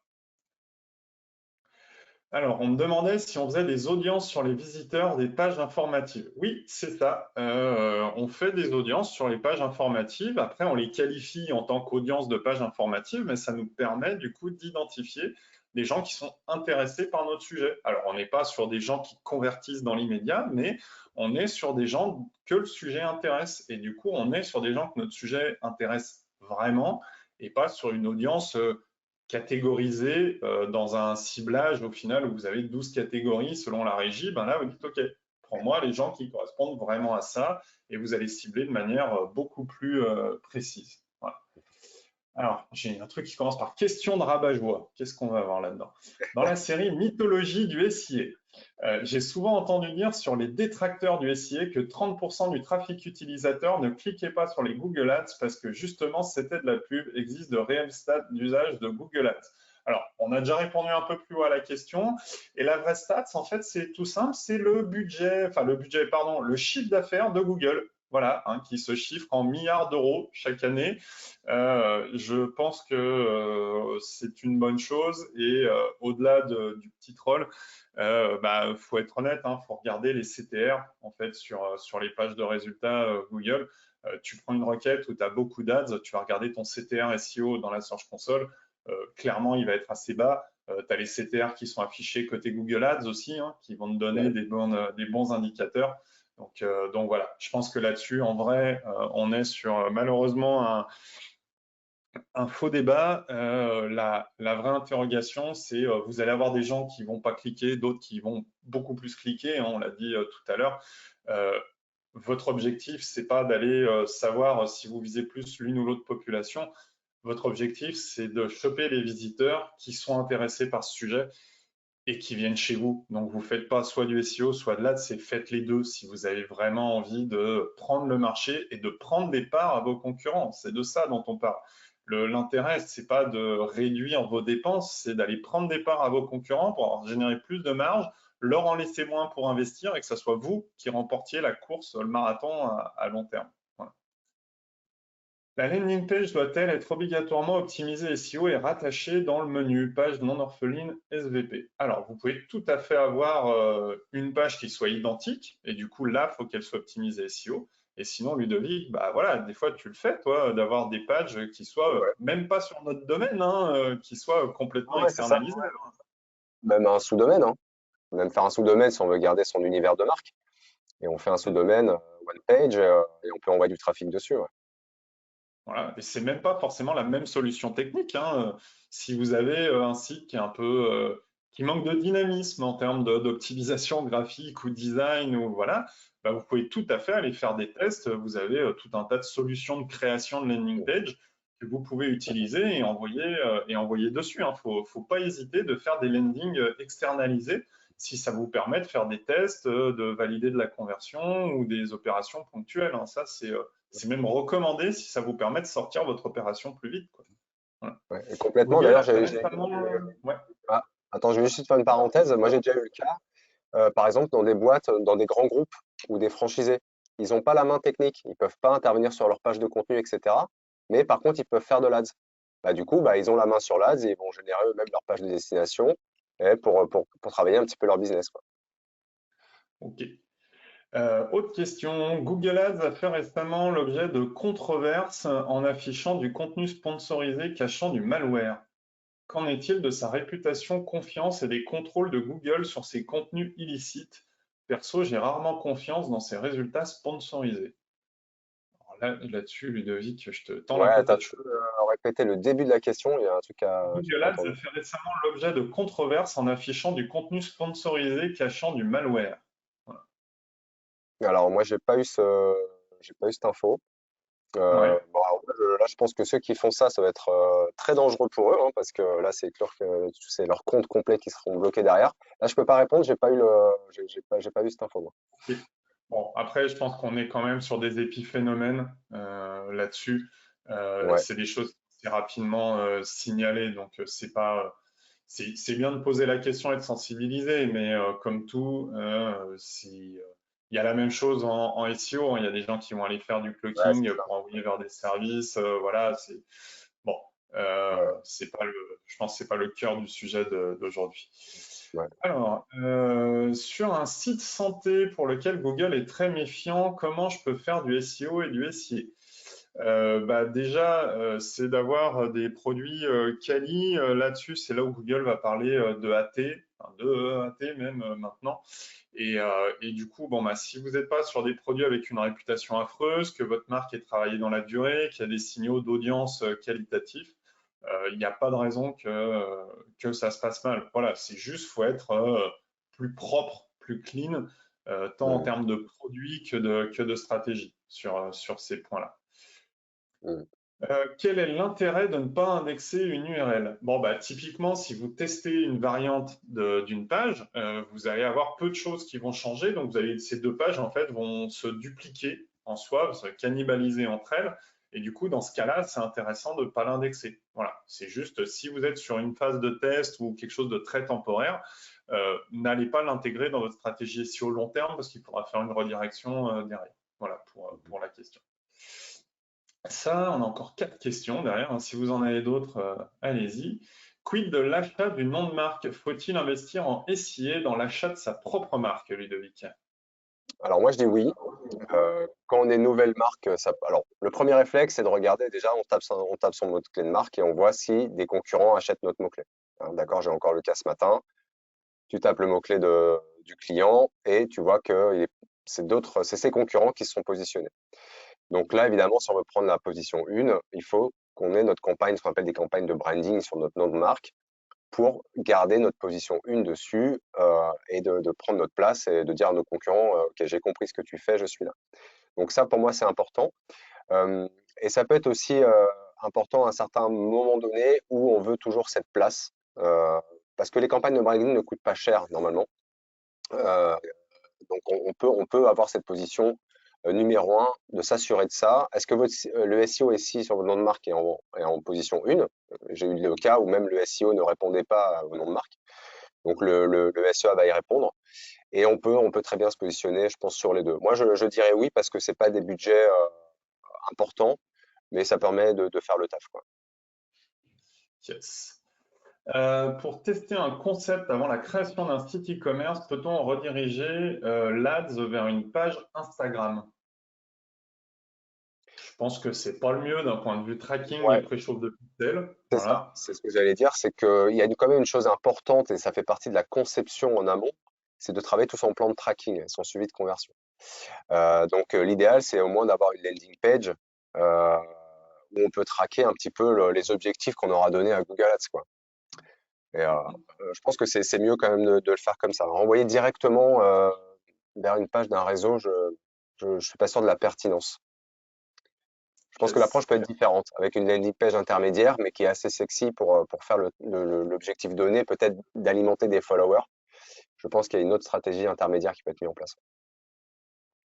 Alors, on me demandait si on faisait des audiences sur les visiteurs des pages informatives. Oui, c'est ça. On fait des audiences sur les pages informatives. Après, on les qualifie en tant qu'audience de pages informatives, mais ça nous permet du coup d'identifier des gens qui sont intéressés par notre sujet. Alors, on n'est pas sur des gens qui convertissent dans l'immédiat, mais on est sur des gens que le sujet intéresse. Et du coup, on est sur des gens que notre sujet intéresse vraiment et pas sur une audience catégorisé dans un ciblage au final où vous avez 12 catégories selon la régie, ben là vous dites OK, prends-moi les gens qui correspondent vraiment à ça et vous allez cibler de manière beaucoup plus précise. Voilà. Alors, j'ai un truc qui commence par question de rabat-joie. Qu'est-ce qu'on va avoir là-dedans? Dans la série Mythologie du SIA, j'ai souvent entendu dire sur les détracteurs du SIA que 30% du trafic utilisateur ne cliquait pas sur les Google Ads parce que justement c'était de la pub. Existe de réels stats d'usage de Google Ads. Alors, on a déjà répondu un peu plus haut à la question. Et la vraie stats, en fait, c'est tout simple, c'est pardon, le chiffre d'affaires de Google. Voilà, hein, qui se chiffre en milliards d'euros chaque année. Je pense que c'est une bonne chose. Et au-delà du petit troll, faut être honnête, hein, faut regarder les CTR en fait sur les pages de résultats Google. Tu prends une requête où tu as beaucoup d'ads, tu vas regarder ton CTR SEO dans la Search Console. Clairement, il va être assez bas. Tu as les CTR qui sont affichés côté Google Ads aussi, hein, qui vont te donner Ouais. des bons indicateurs. Donc voilà, je pense que là-dessus, en vrai, on est sur malheureusement un faux débat. La vraie interrogation, c'est vous allez avoir des gens qui vont pas cliquer, d'autres qui vont beaucoup plus cliquer, hein, on l'a dit tout à l'heure. Votre objectif, c'est pas d'aller savoir si vous visez plus l'une ou l'autre population. Votre objectif, c'est de choper les visiteurs qui sont intéressés par ce sujet et qui viennent chez vous. Donc, vous ne faites pas soit du SEO, soit de l'AD, c'est faites les deux si vous avez vraiment envie de prendre le marché et de prendre des parts à vos concurrents. C'est de ça dont on parle. L'intérêt, ce n'est pas de réduire vos dépenses, c'est d'aller prendre des parts à vos concurrents pour générer plus de marge, leur en laisser moins pour investir et que ce soit vous qui remportiez la course, le marathon à long terme. Voilà. La landing page doit-elle être obligatoirement optimisée SEO et rattachée dans le menu page non orpheline SVP? Alors, vous pouvez tout à fait avoir une page qui soit identique et du coup, là, il faut qu'elle soit optimisée SEO. Et sinon, Ludovic, bah voilà, des fois, tu le fais, toi, d'avoir des pages qui soient, Ouais. même pas sur notre domaine, hein, qui soient complètement Ouais, c'est ça. externalisées. Même un sous-domaine, hein. Même faire un sous-domaine si on veut garder son univers de marque. Et on fait un sous-domaine one page et on peut envoyer du trafic dessus. Ouais. Voilà. Et c'est même pas forcément la même solution technique, hein. Si vous avez un site qui est un peu qui manque de dynamisme en termes d'optimisation graphique ou design ou voilà, bah, vous pouvez tout à fait aller faire des tests. Vous avez tout un tas de solutions de création de landing page que vous pouvez utiliser et envoyer dessus, hein. Faut pas hésiter de faire des landings externalisés si ça vous permet de faire des tests, de valider de la conversion ou des opérations ponctuelles, hein. Ça, c'est même recommandé si ça vous permet de sortir votre opération plus vite, quoi. Voilà. Ouais. Et complètement. Google D'ailleurs, a fait récemment. Ouais. ah, attends, je vais juste faire une parenthèse. Moi, j'ai déjà eu le cas, par exemple, dans des boîtes, dans des grands groupes ou des franchisés. Ils n'ont pas la main technique. Ils peuvent pas intervenir sur leur page de contenu, etc. Mais par contre, ils peuvent faire de l'ADS. Bah, du coup, bah, ils ont la main sur l'ADS et ils vont générer eux-mêmes leur page de destination et pour travailler un petit peu leur business, quoi. OK. Autre question. Google Ads a fait récemment l'objet de controverses en affichant du contenu sponsorisé cachant du malware. Qu'en est-il de sa réputation, confiance et des contrôles de Google sur ses contenus illicites? Perso, j'ai rarement confiance dans ses résultats sponsorisés. Alors là-dessus, Ludovic, je te tends la Ouais, attends, patate tu chaude. peux répéter le début de la question? Il y a un truc que j'ai Google pas Ads entendu. a fait récemment l'objet de controverses en affichant du contenu sponsorisé cachant du malware. Voilà. Alors moi, j'ai pas eu cette info. Ouais. Bon, alors, moi, là, je pense que ceux qui font ça, ça va être très dangereux pour eux, hein, parce que là, c'est clair que c'est leur compte complet qui seront bloqués derrière. Là, je peux pas répondre, j'ai pas eu cette info, moi. Ok. Bon, après, je pense qu'on est quand même sur des épiphénomènes là-dessus. Ouais, C'est des choses qui sont rapidement signalées, donc c'est pas. C'est bien de poser la question et de sensibiliser, mais comme tout, il y a la même chose en SEO, hein. Il y a des gens qui vont aller faire du ouais, c'est cloaking ça. pour envoyer vers des services. Voilà, c'est bon. Ouais, C'est pas je pense que c'est pas le cœur du sujet d'aujourd'hui. ouais. Alors, sur un site santé pour lequel Google est très méfiant, comment je peux faire du SEO et du SIA? Déjà, c'est d'avoir des produits quali. Là-dessus, c'est là où Google va parler de AT, enfin, de AT même maintenant. Et du coup, bon, bah, si vous n'êtes pas sur des produits avec une réputation affreuse, que votre marque est travaillée dans la durée, qu'il y a des signaux d'audience qualitatifs, il n'y a pas de raison que ça se passe mal. Voilà, c'est juste, faut être plus propre, plus clean, tant en Mm, termes de produits que de stratégie sur ces points-là. mm. Quel est l'intérêt de ne pas indexer une URL? Bon, bah, typiquement, si vous testez une variante d'une page, vous allez avoir peu de choses qui vont changer. Donc, ces deux pages, en fait, vont se dupliquer en soi, se cannibaliser entre elles. Et du coup, dans ce cas-là, c'est intéressant de ne pas l'indexer. Voilà, c'est juste si vous êtes sur une phase de test ou quelque chose de très temporaire, n'allez pas l'intégrer dans votre stratégie SEO long terme parce qu'il faudra faire une redirection derrière. Voilà pour la question. Ça, on a encore 4 questions derrière, hein. Si vous en avez d'autres, allez-y. Quid de l'achat du nom de marque? Faut-il investir en SIA dans l'achat de sa propre marque, Ludovic? Alors moi je dis oui. Quand on est nouvelle marque, alors le premier réflexe, c'est de regarder déjà, on tape son mot-clé de marque et on voit si des concurrents achètent notre mot-clé. Hein, d'accord, j'ai encore le cas ce matin. Tu tapes le mot-clé du client et tu vois que c'est ses concurrents qui se sont positionnés. Donc là, évidemment, si on veut prendre la position 1, il faut qu'on ait notre campagne, ce qu'on appelle des campagnes de branding sur notre nom de marque pour garder notre position 1 dessus et de prendre notre place et de dire à nos concurrents, OK, j'ai compris ce que tu fais, je suis là. Donc ça, pour moi, c'est important. Euh, et ça peut être aussi important à un certain moment donné où on veut toujours cette place. Parce que les campagnes de branding ne coûtent pas cher normalement. Euh, donc on peut avoir cette position numéro un, de s'assurer de ça. Est-ce que le SEO ici sur votre nom de marque est en position 1? J'ai eu le cas où même le SEO ne répondait pas au nom de marque. Donc le SEA va y répondre. Et on peut très bien se positionner, je pense, sur les deux. Moi, je dirais oui parce que c'est pas des budgets importants, mais ça permet de faire le taf, quoi. Yes. Pour tester un concept avant la création d'un site e-commerce, peut-on rediriger l'Ads vers une page Instagram? Je pense que c'est pas le mieux d'un point de vue tracking et Ouais, préchauffe de pixels. c'est ça. Voilà. C'est ce que j'allais dire, c'est qu'il y a quand même une chose importante et ça fait partie de la conception en amont, c'est de travailler tout son plan de tracking, son suivi de conversion. Donc l'idéal, c'est au moins d'avoir une landing page euh, où on peut traquer un petit peu les objectifs qu'on aura donnés à Google Ads, quoi. Et je pense que c'est mieux quand même de le faire comme ça. Renvoyer directement vers une page d'un réseau, je suis pas sûr de la pertinence. Je pense que Yes. l'approche peut être différente, avec une landing page intermédiaire, mais qui est assez sexy pour faire l'objectif donné, peut-être d'alimenter des followers. Je pense qu'il y a une autre stratégie intermédiaire qui peut être mise en place.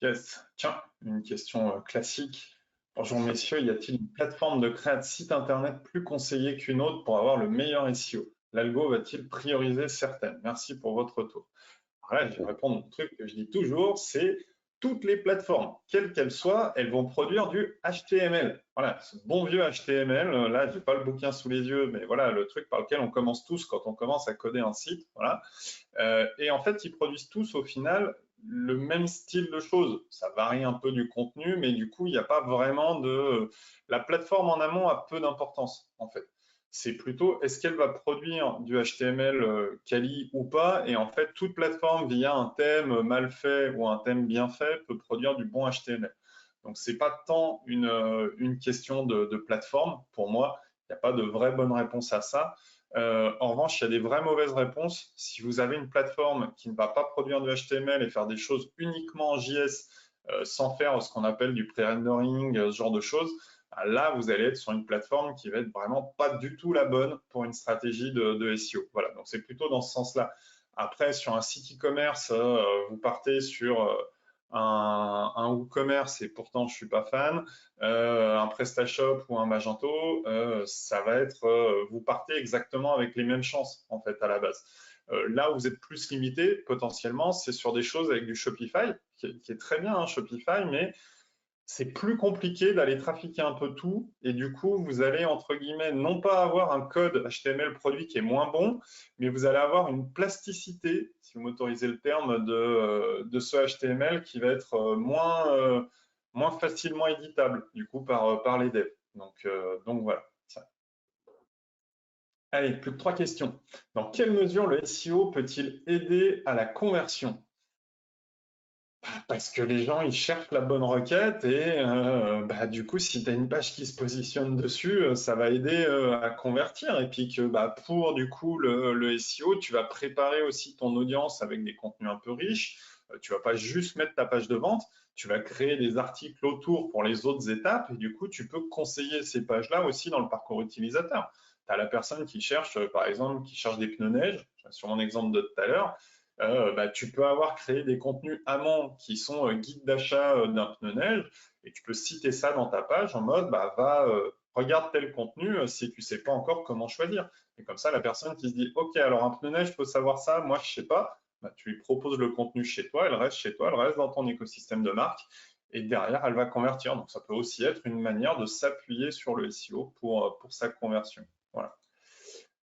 Yes. Tiens, une question classique. Bonjour messieurs, y a-t-il une plateforme de création de site internet plus conseillée qu'une autre pour avoir le meilleur SEO? L'algo va-t-il prioriser certaines? Merci pour votre retour. Alors là, je vais répondre au truc que je dis toujours, c'est toutes les plateformes, quelles qu'elles soient, elles vont produire du HTML. Voilà, ce bon vieux HTML. Là, je n'ai pas le bouquin sous les yeux, mais voilà, le truc par lequel on commence tous quand on commence à coder un site. Voilà. Et en fait, ils produisent tous au final le même style de choses. Ça varie un peu du contenu, mais du coup, il n'y a pas vraiment de... La plateforme en amont a peu d'importance, en fait. C'est plutôt, est-ce qu'elle va produire du HTML quali ou pas? Et en fait, toute plateforme, via un thème mal fait ou un thème bien fait, peut produire du bon HTML. Donc, ce n'est pas tant une question de plateforme, pour moi. Il n'y a pas de vraie bonne réponse à ça. En revanche, il y a des vraies mauvaises réponses. Si vous avez une plateforme qui ne va pas produire de HTML et faire des choses uniquement en JS sans faire ce qu'on appelle du pré-rendering, ce genre de choses, là, vous allez être sur une plateforme qui va être vraiment pas du tout la bonne pour une stratégie de SEO. Voilà, donc c'est plutôt dans ce sens-là. Après, sur un site e-commerce, vous partez sur un WooCommerce et pourtant je suis pas fan, un PrestaShop ou un Magento, ça va être, vous partez exactement avec les mêmes chances en fait à la base. Là où vous êtes plus limité potentiellement, c'est sur des choses avec du Shopify, qui est très bien, hein, Shopify, mais c'est plus compliqué d'aller trafiquer un peu tout et du coup, vous allez, entre guillemets, non pas avoir un code HTML produit qui est moins bon, mais vous allez avoir une plasticité, si vous m'autorisez le terme, de ce HTML qui va être moins facilement éditable, du coup, par les devs. Donc voilà. Ça. Allez, plus que 3 questions. Dans quelle mesure le SEO peut-il aider à la conversion? Parce que les gens, ils cherchent la bonne requête et du coup, si tu as une page qui se positionne dessus, ça va aider à convertir. Et puis que pour du coup le SEO, tu vas préparer aussi ton audience avec des contenus un peu riches. Tu vas pas juste mettre ta page de vente, tu vas créer des articles autour pour les autres étapes et du coup, tu peux conseiller ces pages-là aussi dans le parcours utilisateur. Tu as la personne qui cherche, par exemple, qui cherche des pneus neige, sur mon exemple de tout à l'heure. Tu peux avoir créé des contenus amont qui sont guides d'achat d'un pneu neige Et tu peux citer ça dans ta page en mode, bah, regarde tel contenu si tu sais pas encore comment choisir. Et comme ça, la personne qui se dit, OK, alors un pneu neige, je peux savoir ça, moi, je sais pas, bah, tu lui proposes le contenu chez toi, elle reste chez toi, elle reste dans ton écosystème de marque. Et derrière, elle va convertir. Donc, ça peut aussi être une manière de s'appuyer sur le SEO pour sa conversion. Voilà.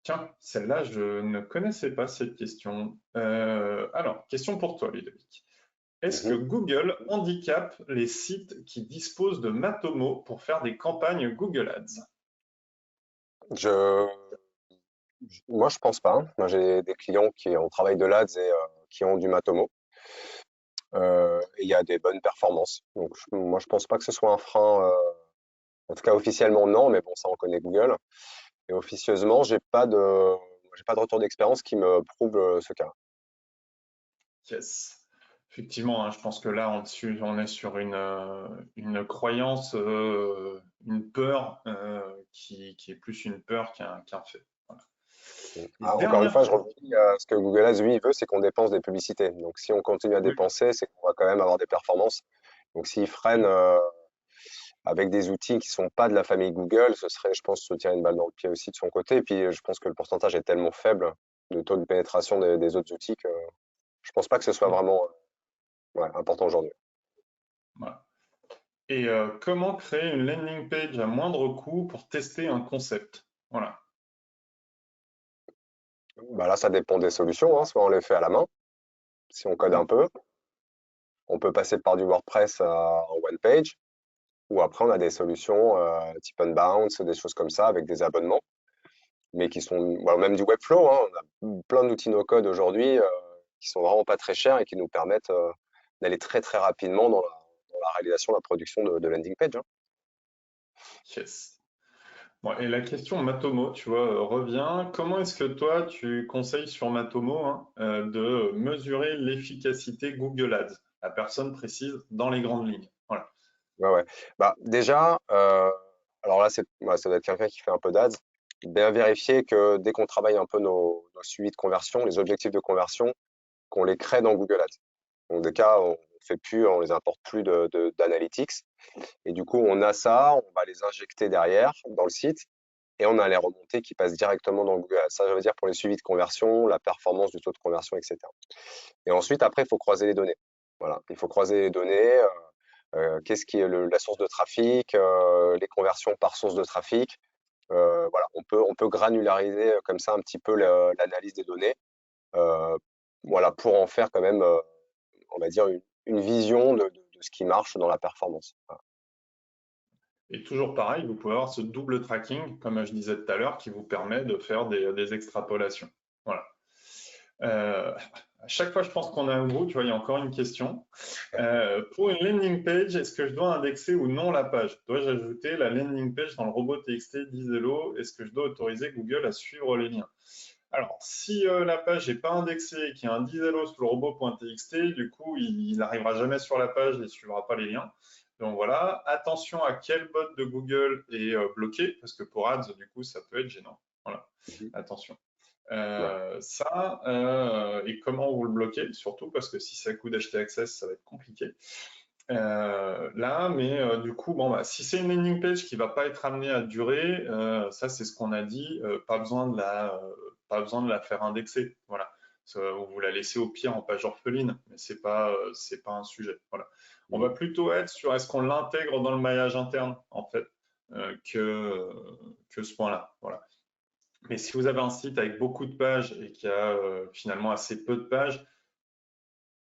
Tiens, celle-là, je ne connaissais pas cette question. Alors, question pour toi, Ludovic. Est-ce que Mhm. Google handicape les sites qui disposent de Matomo pour faire des campagnes Google Ads? Je, Moi, je pense pas, hein. Moi, j'ai des clients qui ont travaillé de l'ADS et qui ont du Matomo. Et il y a des bonnes performances. Donc, moi, je pense pas que ce soit un frein. En tout cas, officiellement, non, mais bon, ça, on connaît Google. Et officieusement, j'ai pas de retour d'expérience qui me prouve ce cas. Yes. Effectivement, hein, je pense que là, on est sur une croyance, une peur qui est plus une peur qu'un fait. Voilà. Et Ah, encore une dernière fois, je question. reviens à ce que Google Ads, lui, veut, c'est qu'on dépense des publicités. Donc, si on continue à Oui. dépenser, c'est qu'on va quand même avoir des performances. Donc, s'ils freinent avec des outils qui sont pas de la famille Google, ce serait, je pense, se tirer une balle dans le pied aussi de son côté. Et puis, je pense que le pourcentage est tellement faible de taux de pénétration des autres outils que je pense pas que ce soit vraiment ouais, important aujourd'hui. Voilà. Et comment créer une landing page à moindre coût pour tester un concept? Voilà. Bah là, ça dépend des solutions, hein. Soit on les fait à la main, si on code un Mhm. peu. On peut passer par du WordPress en one page, ou après on a des solutions type Unbounce, des choses comme ça avec des abonnements, mais qui sont voilà, même du Webflow, hein. On a plein d'outils no-code aujourd'hui qui sont vraiment pas très chers et qui nous permettent d'aller très très rapidement dans la réalisation, la production de landing page, hein. Yes. Bon, et la question Matomo, tu vois, revient. Comment est-ce que toi, tu conseilles sur Matomo hein, de mesurer l'efficacité Google Ads? La personne précise dans les grandes lignes. Voilà. Ouais, ouais. Bah, déjà, alors là, ouais, ça doit être quelqu'un qui fait un peu d'ads. Bien vérifier que dès qu'on travaille un peu nos suivis de conversion, les objectifs de conversion, qu'on les crée dans Google Ads. Donc, des cas, on fait plus, on les importe plus d'analytics. Et du coup, on a ça, on va les injecter derrière dans le site et on a les remontées qui passent directement dans Google Ads. Ça veut dire pour les suivis de conversion, la performance du taux de conversion, etc. Et ensuite, après, il faut croiser les données. Voilà, il faut croiser les données. Qu'est-ce qui est la source de trafic, les conversions par source de trafic. Voilà, on peut granulariser comme ça un petit peu l'analyse des données, euh, voilà, pour en faire quand même, on va dire, une vision de ce qui marche dans la performance. Voilà. Et toujours pareil, vous pouvez avoir ce double tracking, comme je disais tout à l'heure, qui vous permet de faire des extrapolations. Voilà. À chaque fois, je pense qu'on a un bout, tu vois, il y a encore une question. Pour une landing page, est-ce que je dois indexer ou non la page? Dois-je ajouter la landing page dans le robot TXT d'Izello? Est-ce que je dois autoriser Google à suivre les liens? Alors, si la page n'est pas indexée et qu'il y a un Dizello sous le robot.txt, du coup, il n'arrivera jamais sur la page et ne suivra pas les liens. Donc voilà, attention à quel bot de Google est bloqué, parce que pour Ads, du coup, ça peut être gênant. Voilà, Mhm. attention. Ouais. Et comment vous le bloquez, surtout parce que si c'est à coup d'acheter Access, ça va être compliqué. Mais du coup, bon, bah, si c'est une landing page qui va pas être amenée à durer, ça c'est ce qu'on a dit, pas besoin de la faire indexer, voilà. Vous la laissez au pire en page orpheline, mais c'est pas un sujet, voilà. On va Mhm. plutôt être sur est-ce qu'on l'intègre dans le maillage interne, en fait, que ce point-là, voilà. Mais si vous avez un site avec beaucoup de pages et qu'il y a finalement assez peu de pages,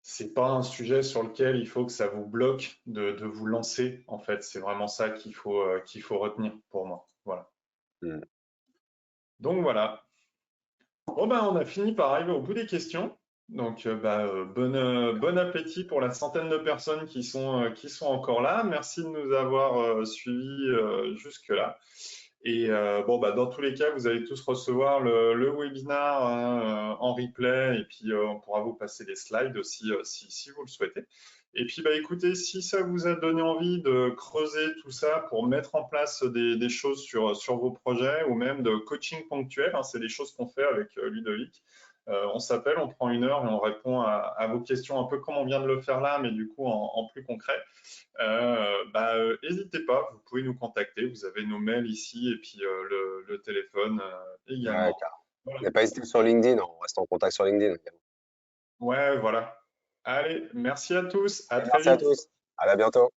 c'est pas un sujet sur lequel il faut que ça vous bloque de vous lancer. En fait, c'est vraiment ça qu'il faut retenir pour moi. Voilà. Mhm. Donc voilà. Bon ben, on a fini par arriver au bout des questions. Donc bon appétit pour la centaine de personnes qui sont encore là. Merci de nous avoir suivis jusque-là. Et bon, bah, dans tous les cas, vous allez tous recevoir le webinar hein, en replay et puis on pourra vous passer les slides aussi si vous le souhaitez. Et puis, bah, écoutez, si ça vous a donné envie de creuser tout ça pour mettre en place des choses sur vos projets ou même de coaching ponctuel, hein, c'est des choses qu'on fait avec Ludovic. On s'appelle, on prend 1 heure et on répond à vos questions un peu comme on vient de le faire là, mais du coup en plus concret. N'hésitez pas, vous pouvez nous contacter. Vous avez nos mails ici et puis le téléphone Ouais, également. carrément. Voilà. Et pas hésiter sur LinkedIn, on reste en contact sur LinkedIn. Ouais, voilà. Allez, merci à tous. À Allez, très merci à vite. tous. À bientôt.